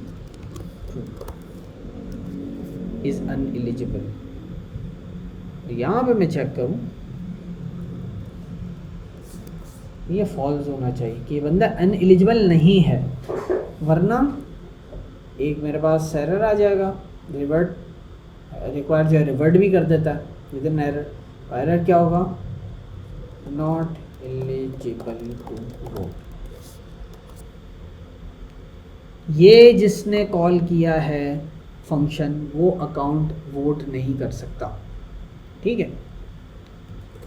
इज़ अनएलिजिबल। यहाँ पे मैं चेक करूँ, ये फॉल्स होना चाहिए कि बंदा अनएलिजिबल नहीं है, वरना एक मेरे पास एरर आ जाएगा, रिवर्ट रिक्वायर जो है रिवर्ट भी कर देता है विद इन एरर। एरर क्या होगा, नॉट एलिजिबल टू वोट, ये जिसने कॉल किया है फंक्शन वो अकाउंट वोट नहीं कर सकता, ठीक है।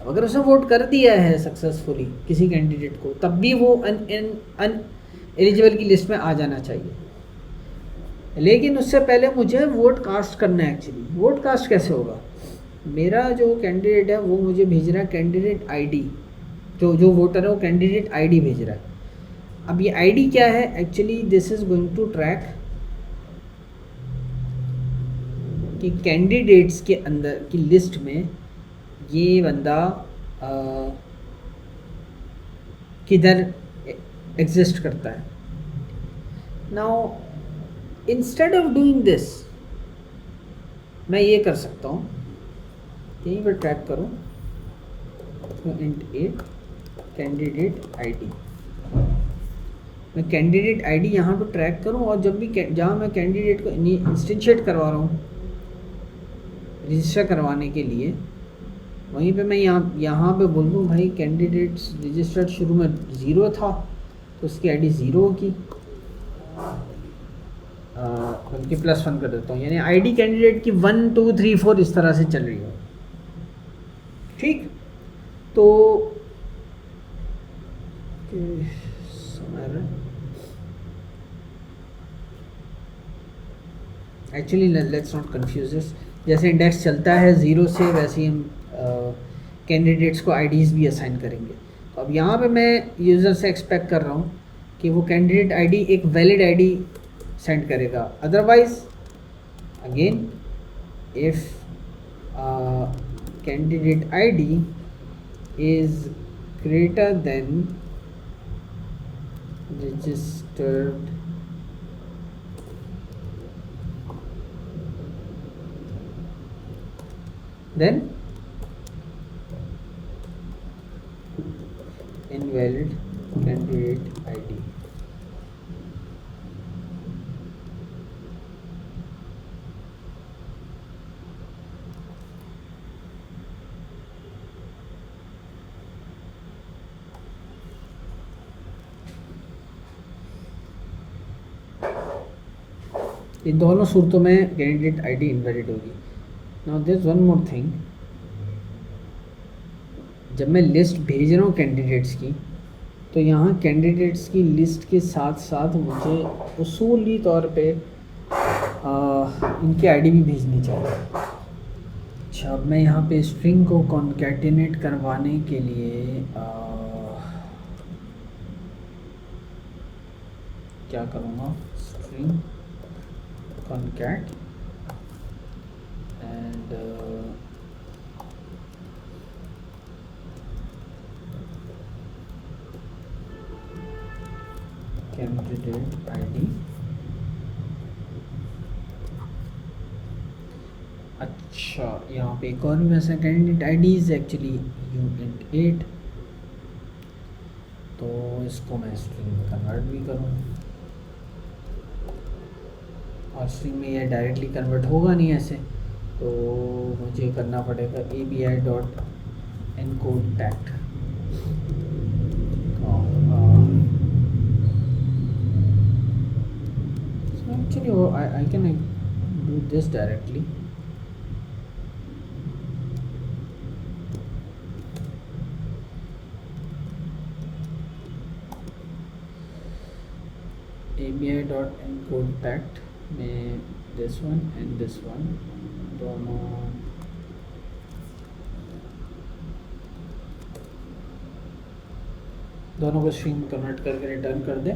अगर उसने वोट कर दिया है सक्सेसफुली किसी कैंडिडेट को, तब भी वो एलिजिबल की लिस्ट में आ जाना चाहिए, लेकिन उससे पहले मुझे वोट कास्ट करना है। एक्चुअली वोट कास्ट कैसे होगा, मेरा जो कैंडिडेट है वो मुझे भेज रहा है कैंडिडेट आईडी, जो वोटर है वो कैंडिडेट आईडी भेज रहा है। अब ये आईडी क्या है, actually this is going to track कि कैंडिडेट्स के अंदर की लिस्ट में ये बंदा किधर एग्जिस्ट करता है। Now instead of doing this मैं ये कर सकता हूँ, यहीं पर ट्रैक करूँ, इंट 8 कैंडिडेट आईडी, मैं कैंडिडेट आईडी यहाँ पे ट्रैक करूँ, और जब भी जहाँ मैं कैंडिडेट को इंस्टेंशिएट करवा रहा हूँ रजिस्टर करवाने के लिए, वहीं पे मैं यहाँ पे बोल दूँ भाई कैंडिडेट्स रजिस्टर्ड शुरू में 0 था तो उसकी आईडी 0 होगी, बल्कि +1 कर देता हूँ, यानी आईडी कैंडिडेट की 1 2 3 4 इस तरह से चल रही हो। ठीक, तो actually let's not confuse this. जैसे इंडेक्स चलता है 0 से, वैसे ही हम कैंडिडेट्स को आईडीज़ भी असाइन करेंगे। तो अब यहाँ पे मैं यूज़र से एक्सपेक्ट कर रहा हूँ कि वो कैंडिडेट आईडी एक वैलिड आईडी सेंड करेगा, otherwise again if candidate ID is greater than registered then invalid candidate ID। इन दोनों सूरतों में कैंडिडेट आईडी इनवैलिड होगी। Now there is one more thing, जब मैं लिस्ट भेज रहा हूँ कैंडिडेट्स की, तो यहाँ कैंडिडेट्स की लिस्ट के साथ साथ मुझे उसूली तौर पे इनकी आईडी भी भेजनी चाहिए। अच्छा, अब मैं यहाँ पे स्ट्रिंग को कॉन्कैटिनेट करवाने के लिए क्या करूँगा, string concat and candidate ID। अच्छा, यहाँ पे एक और भी वैसा candidate ID is actually uint8, तो इसको मैं स्ट्रिंग में कन्वर्ट भी करूँ, और स्ट्रिंग में यह डायरेक्टली कन्वर्ट होगा नहीं ऐसे, तो मुझे करना पड़ेगा ABI.encode tagged। So actually I can do this directly। ABI.encode tagged में this one and this one दोनों को स्ट्रिंग में कन्वर्ट करके रिटर्न कर दें।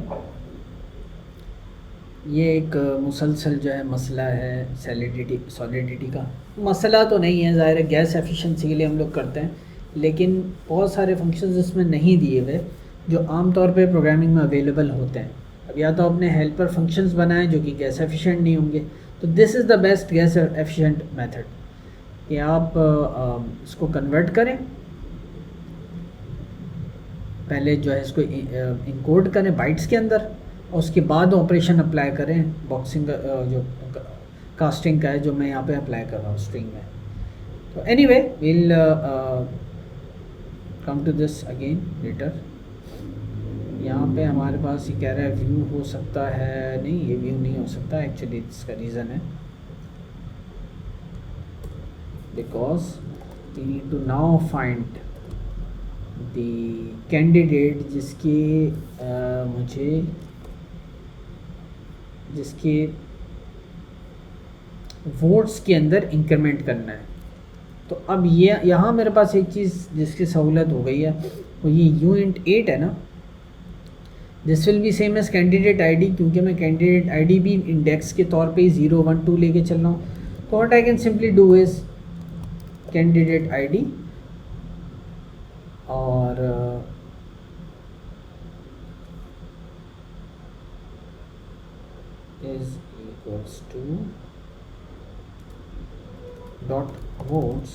ये एक मुसलसल जो है मसला है सॉलिडिटी का। मसला तो नहीं है, ज़ाहिर है गैस एफिशिएंसी के लिए हम लोग करते हैं, लेकिन बहुत सारे फंक्शंस इसमें नहीं दिए हुए जो आम तौर पे प्रोग्रामिंग में अवेलेबल होते हैं। अब या तो अपने हेल्पर फंक्शंस बनाएं जो कि गैस एफिशिएंट नहीं होंगे, तो this is the best gas efficient method कि आप इसको कन्वर्ट करें, पहले जो है इसको इनकोड करें बाइट्स के अंदर, और उसके बाद ऑपरेशन अप्लाई करें बॉक्सिंग जो कास्टिंग का है जो मैं यहाँ पे अप्लाई कर रहा हूँ स्ट्रिंग में। तो anyway will come to this again later. यहाँ पे हमारे पास ये कह रहा है व्यू हो सकता है, नहीं ये व्यू नहीं हो सकता, एक्चुअली इसका रीज़न है because we need to now find the candidate जिसके वोट्स के अंदर इंक्रीमेंट करना है। तो अब ये यहाँ मेरे पास एक चीज़ जिसकी सहूलत हो गई है वो ये uint8 है ना, this will be same as candidate ID, क्योंकि मैं कैंडिडेट आईडी भी इंडेक्स के तौर पे 0 1 2 लेके चल रहा हूँ। तो what I can simply do is candidate ID और is equals to dot votes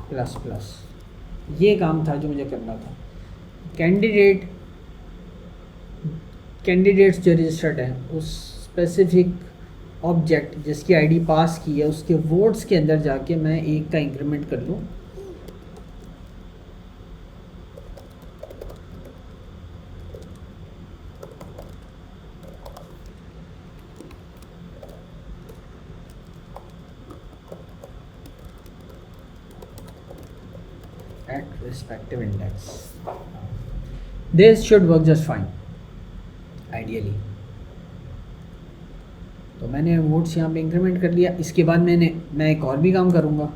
plus plus. ये काम था जो मुझे करना था। कैंडिडेट कैंडिडेट्स जो रजिस्टर्ड हैं उस स्पेसिफिक ऑब्जेक्ट जिसकी आईडी पास की है उसके वोट्स के अंदर जाके मैं एक का इंक्रीमेंट कर दूँ। At respective index, this should work just fine ideally। तो मैंने वोट्स यहाँ पे इंक्रीमेंट कर लिया। इसके बाद मैं एक और भी काम करूँगा,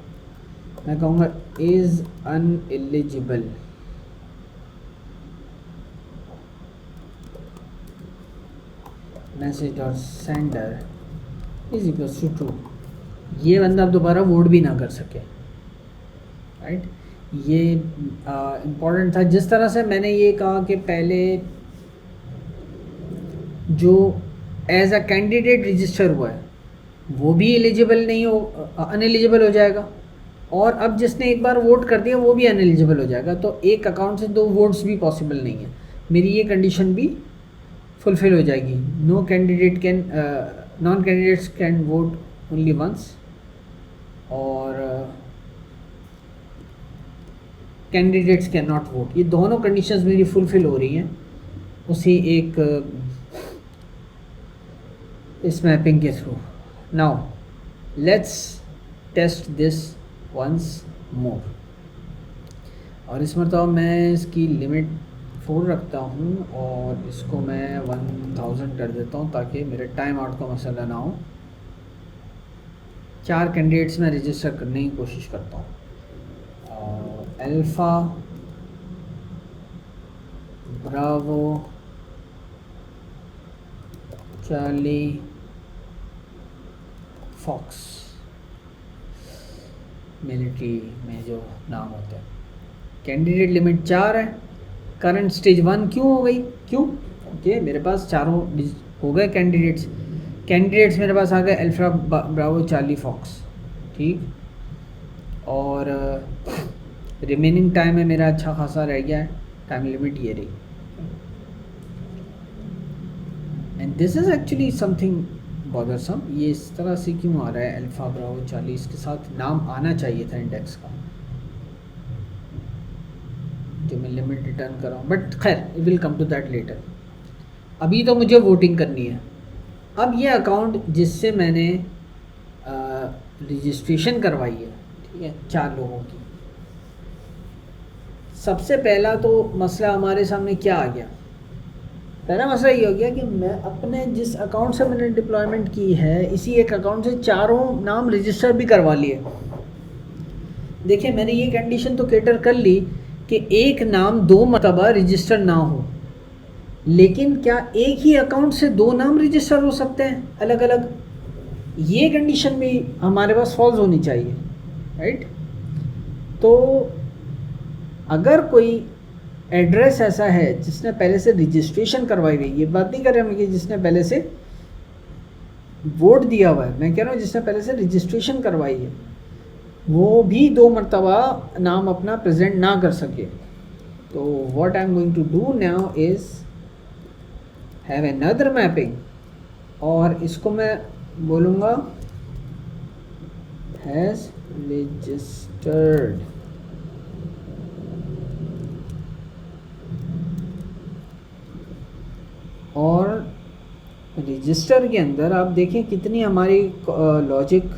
मैं कहूँगा इज़ अनएलिजिबल मैसेज और sender is equals to true. ये बंदा अब दोबारा वोट भी ना कर सके, राइट। ये इम्पॉर्टेंट था। जिस तरह से मैंने ये कहा कि पहले जो एज अ कैंडिडेट रजिस्टर हुआ है वो भी एलिजिबल नहीं हो, अनएलिजिबल हो जाएगा, और अब जिसने एक बार वोट कर दिया वो भी अनएलिजिबल हो जाएगा। तो एक अकाउंट से 2 वोट्स भी पॉसिबल नहीं है। मेरी ये कंडीशन भी फुलफिल हो जाएगी। Non candidates can vote only once, और कैंडिडेट्स कैन नॉट वोट। ये दोनों कंडीशंस मेरी फुलफिल हो रही हैं उसी एक इस मैपिंग के थ्रू। Now let's test this once more, और इस मरतबा मैं इसकी लिमिट 4 रखता हूँ और इसको मैं 1000 कर देता हूँ ताकि मेरे टाइम आउट का मसला ना हो। 4 कैंडिडेट्स में रजिस्टर करने की कोशिश करता हूँ। Alpha, bravo, charlie, fox, military में जो नाम होते हैं। कैंडिडेट लिमिट 4 है। करंट स्टेज 1 क्यों हो गई? क्यों? ओके, मेरे पास चारों हो गए कैंडिडेट्स मेरे पास आ गए अल्फ़ा, ब्रावो, चार्ली, फॉक्स, ठीक। और रिमेनिंग टाइम है मेरा अच्छा खासा रह गया है, टाइम लिमिट ये रही। And this is actually something bothersome. ये इस तरह से क्यों आ रहा है? अल्फ़ा, ब्रावो, चार्ली, इसके साथ नाम आना चाहिए था इंडेक्स का जो मैं लिमिट रिटर्न कर रहा हूँ, बट खैर will come to that later. अभी तो मुझे वोटिंग करनी है। अब ये अकाउंट जिससे मैंने रजिस्ट्रेशन करवाई है, ठीक है, 4 लोगों की। सबसे पहला तो मसला हमारे सामने क्या आ गया? पहला मसला ये हो गया कि मैं अपने जिस अकाउंट से मैंने डिप्लॉयमेंट की है इसी एक अकाउंट से चारों नाम रजिस्टर भी करवा लिए। देखिए, मैंने ये कंडीशन तो कैटर कर ली कि एक नाम 2 मरतबा रजिस्टर ना हो, लेकिन क्या एक ही अकाउंट से 2 नाम रजिस्टर हो सकते हैं अलग अलग? ये कंडीशन भी हमारे पास फॉल्स होनी चाहिए, राइट। तो अगर कोई एड्रेस ऐसा है जिसने पहले से रजिस्ट्रेशन करवाई हुई, ये बात नहीं कर रहे हम कि जिसने पहले से वोट दिया हुआ है, मैं कह रहा हूँ जिसने पहले से रजिस्ट्रेशन करवाई है, वो भी 2 मरतबा नाम अपना प्रेजेंट ना कर सके। तो what I am going to do now is have another mapping, और इसको मैं बोलूँगा हैज़ रजिस्टर्ड। और रजिस्टर के अंदर आप देखें कितनी हमारी लॉजिक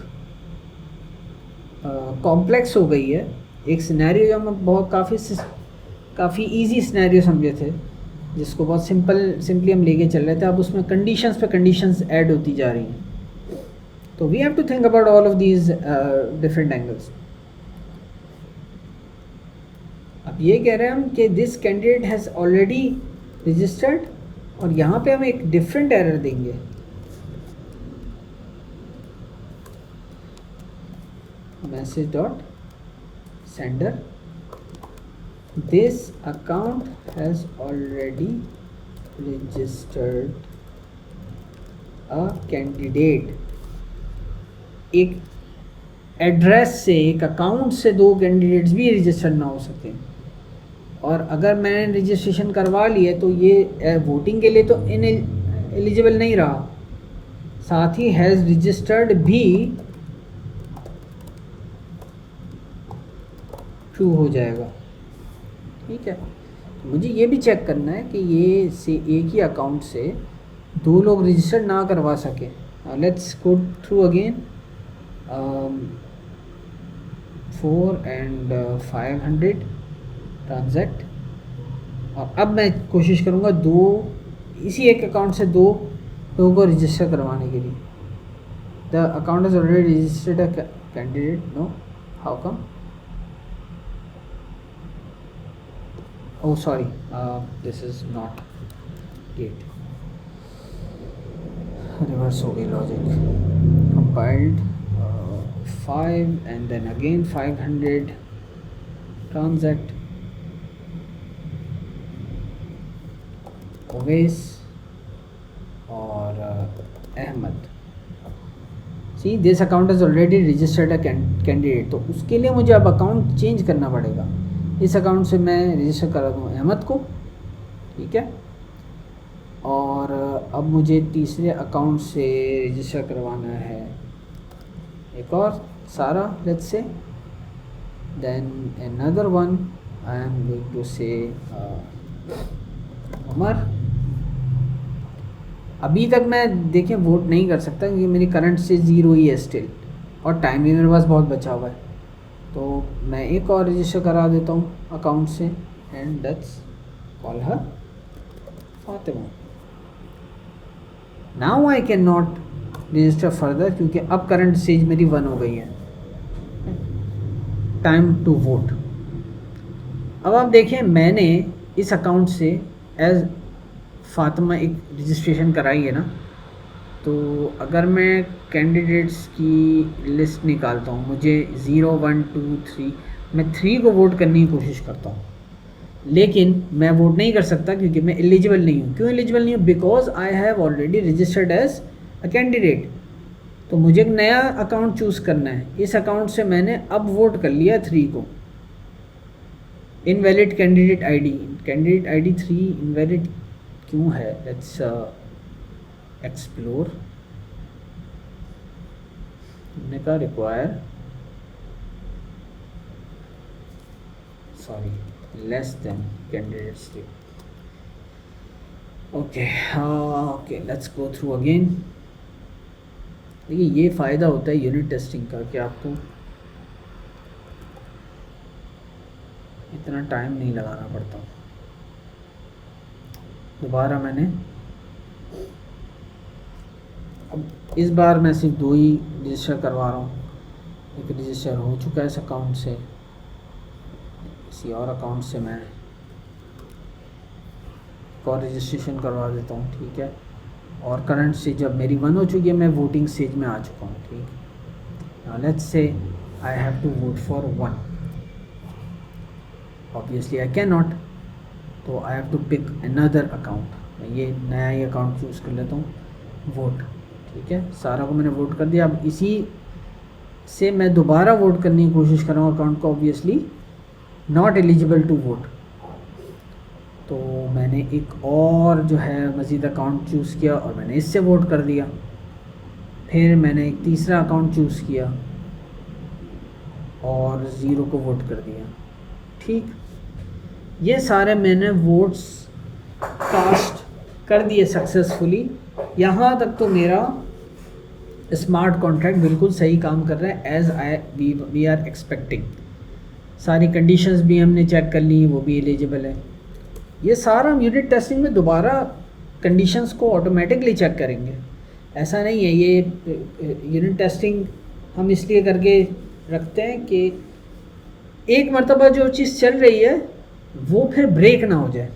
कॉम्प्लेक्स हो गई है। एक सिनेरियो जो हम बहुत काफ़ी इजी सिनेरियो समझे थे, जिसको बहुत सिंपली हम लेके चल रहे थे, अब उसमें कंडीशंस पे कंडीशंस ऐड होती जा रही हैं। तो we have to think about all of these different angles. अब ये कह रहे हैं हम कि this candidate has already registered, और यहाँ पे हम एक डिफरेंट एरर देंगे। Message dot sender this account has already registered a candidate. एक एड्रेस से, एक अकाउंट से 2 कैंडिडेट्स भी रजिस्टर्ड ना हो सकते। और अगर मैंने रजिस्ट्रेशन करवा लिया तो ये वोटिंग के लिए तो एलिजिबल नहीं रहा, साथ ही हैज़ रजिस्टर्ड भी ट्रू हो जाएगा। ठीक है, तो मुझे ये भी चेक करना है कि ये से एक ही अकाउंट से दो लोग रजिस्टर ना करवा सके। Let's go through again 4 and 500 transact, और अब मैं कोशिश करूँगा इसी एक अकाउंट से दो लोगों को रजिस्टर करवाने के लिए। The account is already registered a candidate, no, how come? Oh sorry, this is not gate. Reverse हो गई logic. Compiled 5 and then again 500 transact Oveis और Ahmed. See, this account is already registered a candidate, तो उसके लिए मुझे अब अकाउंट चेंज करना पड़ेगा। इस अकाउंट से मैं रजिस्टर करा दूँ अहमद को, ठीक है, और अब मुझे तीसरे अकाउंट से रजिस्टर करवाना है एक और Sara, let's say, then another one I am going to say Umar. अभी तक मैं देखें वोट नहीं कर सकता क्योंकि मेरी करंट से 0 ही है स्टिल, और टाइम भी मेरे पास बहुत बचा हुआ है, तो मैं एक और रजिस्टर करा देता हूँ अकाउंट से, and let's call her Fatima. Now I can not register further क्योंकि अब करंट स्टेज मेरी 1 हो गई है। Time to vote. अब आप देखें मैंने इस अकाउंट से एज फातिमा एक रजिस्ट्रेशन कराई है ना, तो अगर मैं कैंडिडेट्स की लिस्ट निकालता हूँ, मुझे 0 1 2 3, मैं 3 को वोट करने की कोशिश करता हूँ, लेकिन मैं वोट नहीं कर सकता क्योंकि मैं एलिजिबल नहीं हूँ। क्यों एलिजिबल नहीं हूँ? Because I have already registered as a candidate. तो मुझे एक नया अकाउंट चूज़ करना है। इस अकाउंट से मैंने अब वोट कर लिया 3 को। इनवैलिड कैंडिडेट आईडी 3 इनवैलिड क्यों है? Let's explore. हमने कहा require, sorry, less than candidates. Okay okay, let's go through again. देखिए ये फ़ायदा होता है यूनिट टेस्टिंग का कि आपको इतना टाइम नहीं लगाना पड़ता। दोबारा मैंने अब इस बार मैं सिर्फ 2 ही रजिस्टर करवा रहा हूँ। एक रजिस्टर हो चुका है इस अकाउंट से, किसी और अकाउंट से मैं एक और रजिस्ट्रेशन करवा देता हूँ, ठीक है। और करंट से जब मेरी 1 हो चुकी है, मैं वोटिंग स्टेज में आ चुका हूँ, ठीक है। Let's say I have to vote for 1, obviously I can नॉट, तो I have to pick another account. मैं ये नया ही अकाउंट चूज़ कर लेता हूँ, वोट, ठीक है। सारा को मैंने वोट कर दिया। अब इसी से मैं दोबारा वोट करने की कोशिश कर रहा हूँ अकाउंट को, obviously not eligible to vote. तो मैंने एक और जो है मज़ीद अकाउंट चूज़ किया और मैंने इससे वोट कर दिया। फिर मैंने एक तीसरा अकाउंट चूज़ किया और 0 को वोट कर दिया, ठीक। ये सारे मैंने वोट्स कास्ट कर दिए सक्सेसफुली। यहाँ तक तो मेरा स्मार्ट कॉन्ट्रैक्ट बिल्कुल सही काम कर रहा है, एज वी आर एक्सपेक्टिंग। सारी कंडीशंस भी हमने चेक कर ली, वो भी एलिजिबल है। ये सारा हम यूनिट टेस्टिंग में दोबारा कंडीशंस को ऑटोमेटिकली चेक करेंगे। ऐसा नहीं है, ये यूनिट टेस्टिंग हम इसलिए करके रखते हैं कि एक मरतबा जो चीज़ चल रही है वो फिर ब्रेक ना हो जाए।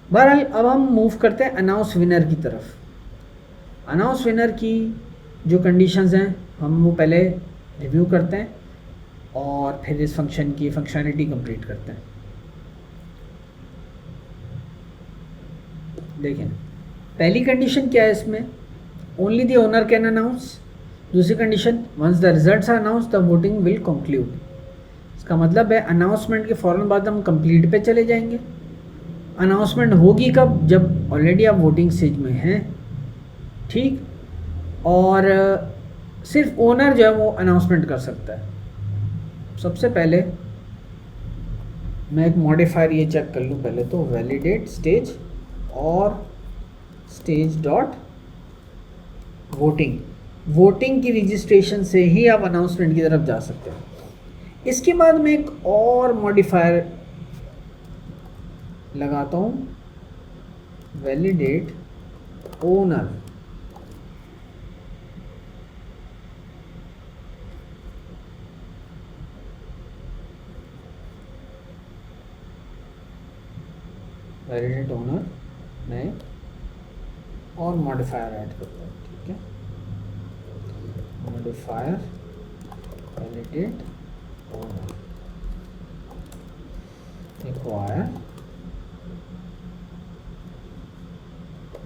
बहरहाल अब हम मूव करते हैं अनाउंस विनर की तरफ। अनाउंस विनर की जो कंडीशंस हैं हम वो पहले रिव्यू करते हैं और फिर इस फंक्शन की फंक्शनैलिटी कंप्लीट करते हैं। देखें पहली कंडीशन क्या है इसमें, only the owner can announce. दूसरी condition, once the results are announce the voting will conclude. इसका मतलब है अनाउंसमेंट के फ़ौरन बाद हम कंप्लीट पे चले जाएंगे। अनाउंसमेंट होगी कब? जब ऑलरेडी आप वोटिंग स्टेज में हैं, ठीक। और सिर्फ ओनर जो है वो अनाउंसमेंट कर सकता है। सबसे पहले मैं एक मॉडिफायर ये चेक कर लूँ पहले, तो वैलिडेट स्टेज और स्टेज डॉट वोटिंग। वोटिंग की रजिस्ट्रेशन से ही आप अनाउंसमेंट की तरफ जा सकते हैं। इसके बाद मैं एक और मॉडिफायर लगाता हूँ, वैलिडेट ओनर। वैलिडेट ओनर में और मॉडिफायर ऐड करता हूँ, ठीक है। Modifier validate owner require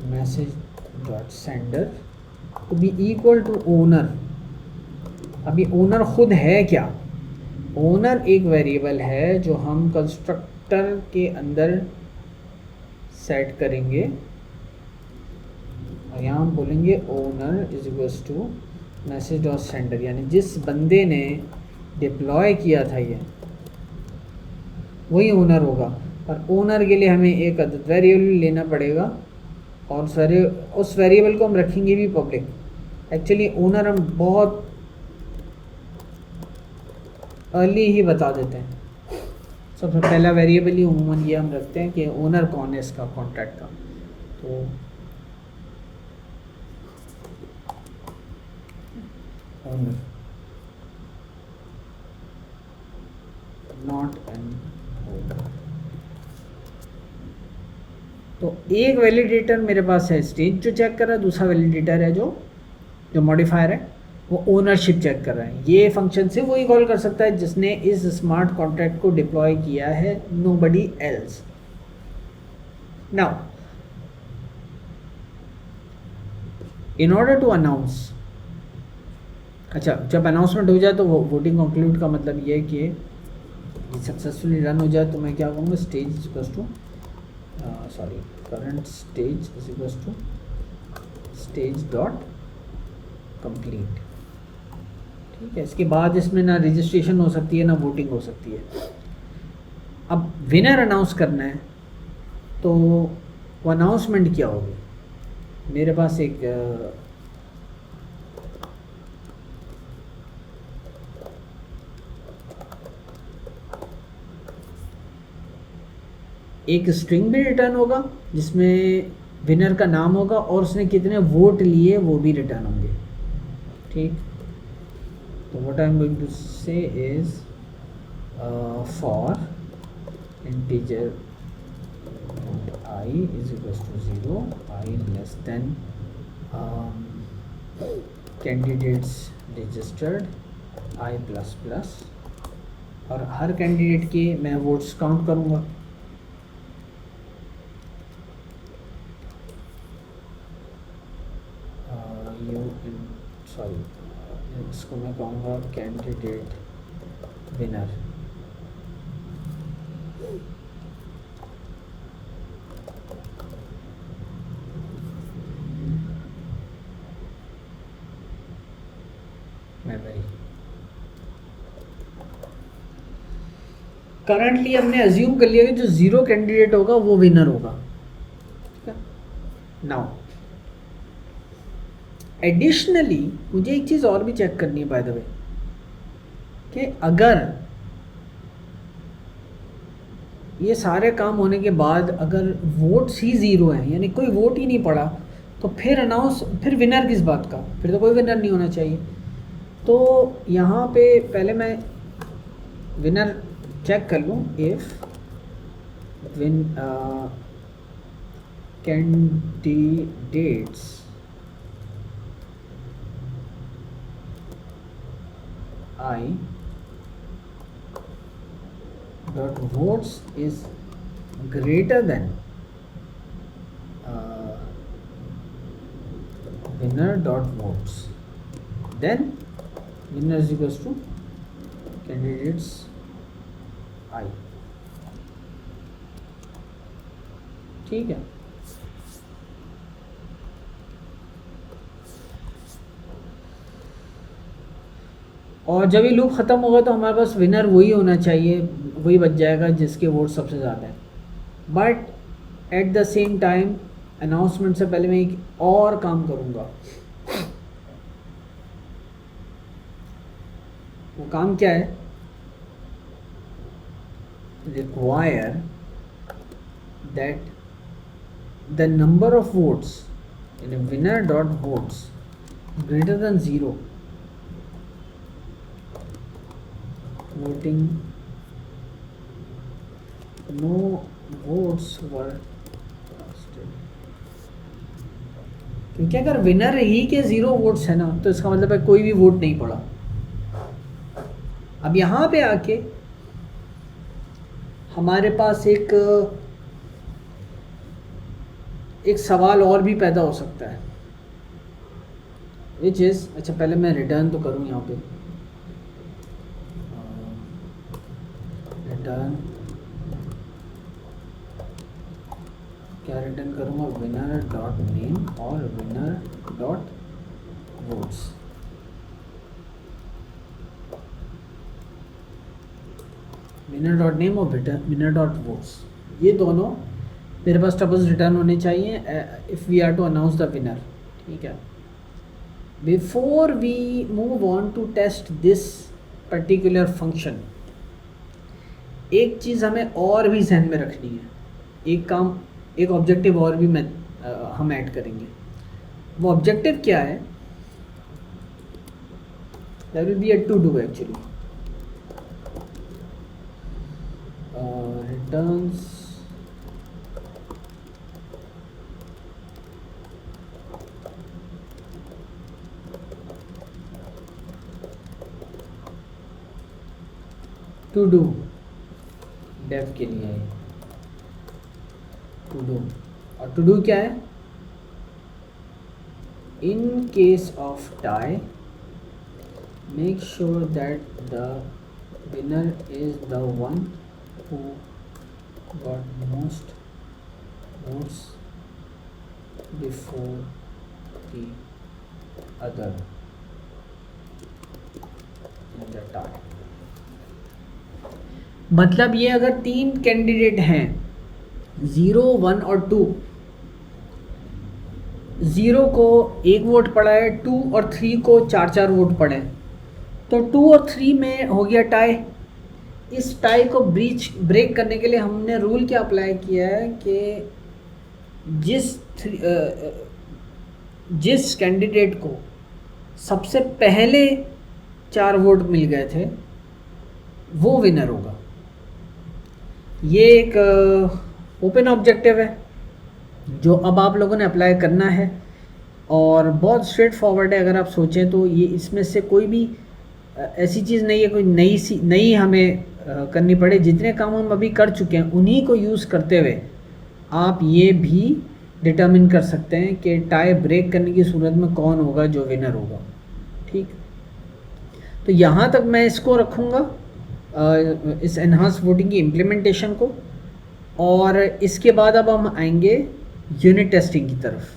message dot sender to be equal to owner. अभी ओनर खुद है क्या? ओनर एक वेरिएबल है जो हम कंस्ट्रक्टर के अंदर सेट करेंगे और यहाँ हम बोलेंगे owner is equals to message dot sender, यानी जिस बंदे ने डिप्लॉय किया था ये वही ओनर होगा। और ओनर के लिए हमें एक अदद वेरिएबल लेना पड़ेगा और उस वेरिएबल को हम रखेंगे भी पब्लिक। एक्चुअली ओनर हम बहुत अर्ली ही बता देते हैं। सबसे पहला वेरिएबल ही उमूमन ये हम रखते हैं कि ओनर कौन है इसका कॉन्ट्रैक्ट का। तो ओनर नॉट एन ओनर। तो एक वैलिडेटर मेरे पास है स्टेज जो चेक कर रहा है, दूसरा वैलिडेटर है जो मॉडिफायर है वो ओनरशिप चेक कर रहा है। ये फंक्शन से वही कॉल कर सकता है जिसने इस स्मार्ट कॉन्ट्रैक्ट को डिप्लॉय किया है, nobody else. Now in order to announce, अच्छा जब अनाउंसमेंट हो जाए तो वो वोटिंग कंक्लूड का मतलब ये है कि सक्सेसफुली रन हो जाए तो मैं क्या कहूँगा, stage is equals to current stage is equals to stage dot complete, ठीक है। इसके बाद इसमें ना रजिस्ट्रेशन हो सकती है ना वोटिंग हो सकती है। अब विनर अनाउंस करना है तो वो अनाउंसमेंट क्या होगी? मेरे पास एक स्ट्रिंग भी रिटर्न होगा जिसमें विनर का नाम होगा और उसने कितने वोट लिए वो भी रिटर्न होंगे, ठीक। तो what I am going to say is for integer I is equals to 0, I less than candidates registered I plus plus, और हर कैंडिडेट के मैं वोट्स काउंट करूँगा। इसको मैं कहूँगा कैंडिडेट विनर। मेमोरी करंटली हमने अज्यूम कर लिया कि जो 0 कैंडिडेट होगा वो विनर होगा, ठीक है। नाउ एडिशनली मुझे एक चीज़ और भी चेक करनी है बाय द वे, कि अगर ये सारे काम होने के बाद अगर वोट्स ही 0 हैं, यानी कोई वोट ही नहीं पड़ा, तो फिर विनर किस बात का? फिर तो कोई विनर नहीं होना चाहिए। तो यहाँ पे पहले मैं विनर चेक कर लूँ, if win candidates I dot votes is greater than winner dot votes, then winner is equals to candidates आई। ठीक है, और जब ये लूप ख़त्म होगा तो हमारे पास विनर वही होना चाहिए, वही बच जाएगा जिसके वोट सबसे ज़्यादा है। But at the same time announcement से पहले मैं एक और काम करूँगा। वो काम क्या है? Require that the number of votes in winner dot votes greater than 0 voting, no votes were casted। क्योंकि अगर विनर ही के 0 वोट्स है ना, तो इसका मतलब है कोई भी वोट नहीं पड़ा। अब यहाँ पे आके हमारे पास एक सवाल और भी पैदा हो सकता है, विच इज़, अच्छा पहले मैं रिटर्न तो करूँ यहाँ पे, रिटर्न क्या रिटर्न करूँगा? विनर डॉट नेम और winner dot votes. Winner dot name और विनर डॉट वोट्स, ये दोनों मेरे पास टपल्स रिटर्न होने चाहिए if we are to announce the winner. ठीक है, before we move on to test this particular function, एक चीज़ हमें और भी ध्यान में रखनी है। एक ऑब्जेक्टिव और भी हम ऐड करेंगे। वो ऑब्जेक्टिव क्या है? There will be a to do actually, returns to do def के लिए है टू डू। और टू डू क्या है? In case of tie make sure that the winner is the one who got most votes before the other in the tie. मतलब ये अगर 3 कैंडिडेट हैं 0, 1 और 2, 0 को 1 वोट पड़ा है, 2 और 3 को 4 वोट पड़े, तो 2 और 3 में हो गया टाई। इस टाई को ब्रेक करने के लिए हमने रूल क्या अप्लाई किया है कि जिस कैंडिडेट को सबसे पहले 4 वोट मिल गए थे वो विनर होगा। ये एक ओपन ऑब्जेक्टिव है जो अब आप लोगों ने अप्लाई करना है, और बहुत स्ट्रेट फॉरवर्ड है। अगर आप सोचें तो ये इसमें से कोई भी ऐसी चीज़ नहीं है कोई नई हमें करनी पड़े। जितने काम हम अभी कर चुके हैं उन्हीं को यूज़ करते हुए आप ये भी डिटर्मिन कर सकते हैं कि टाई ब्रेक करने की सूरत में कौन होगा जो विनर होगा। ठीक, तो यहाँ तक मैं इसको रखूँगा, इस एनहांस वोटिंग की इम्प्लीमेंटेशन को, और इसके बाद अब हम आएंगे यूनिट टेस्टिंग की तरफ।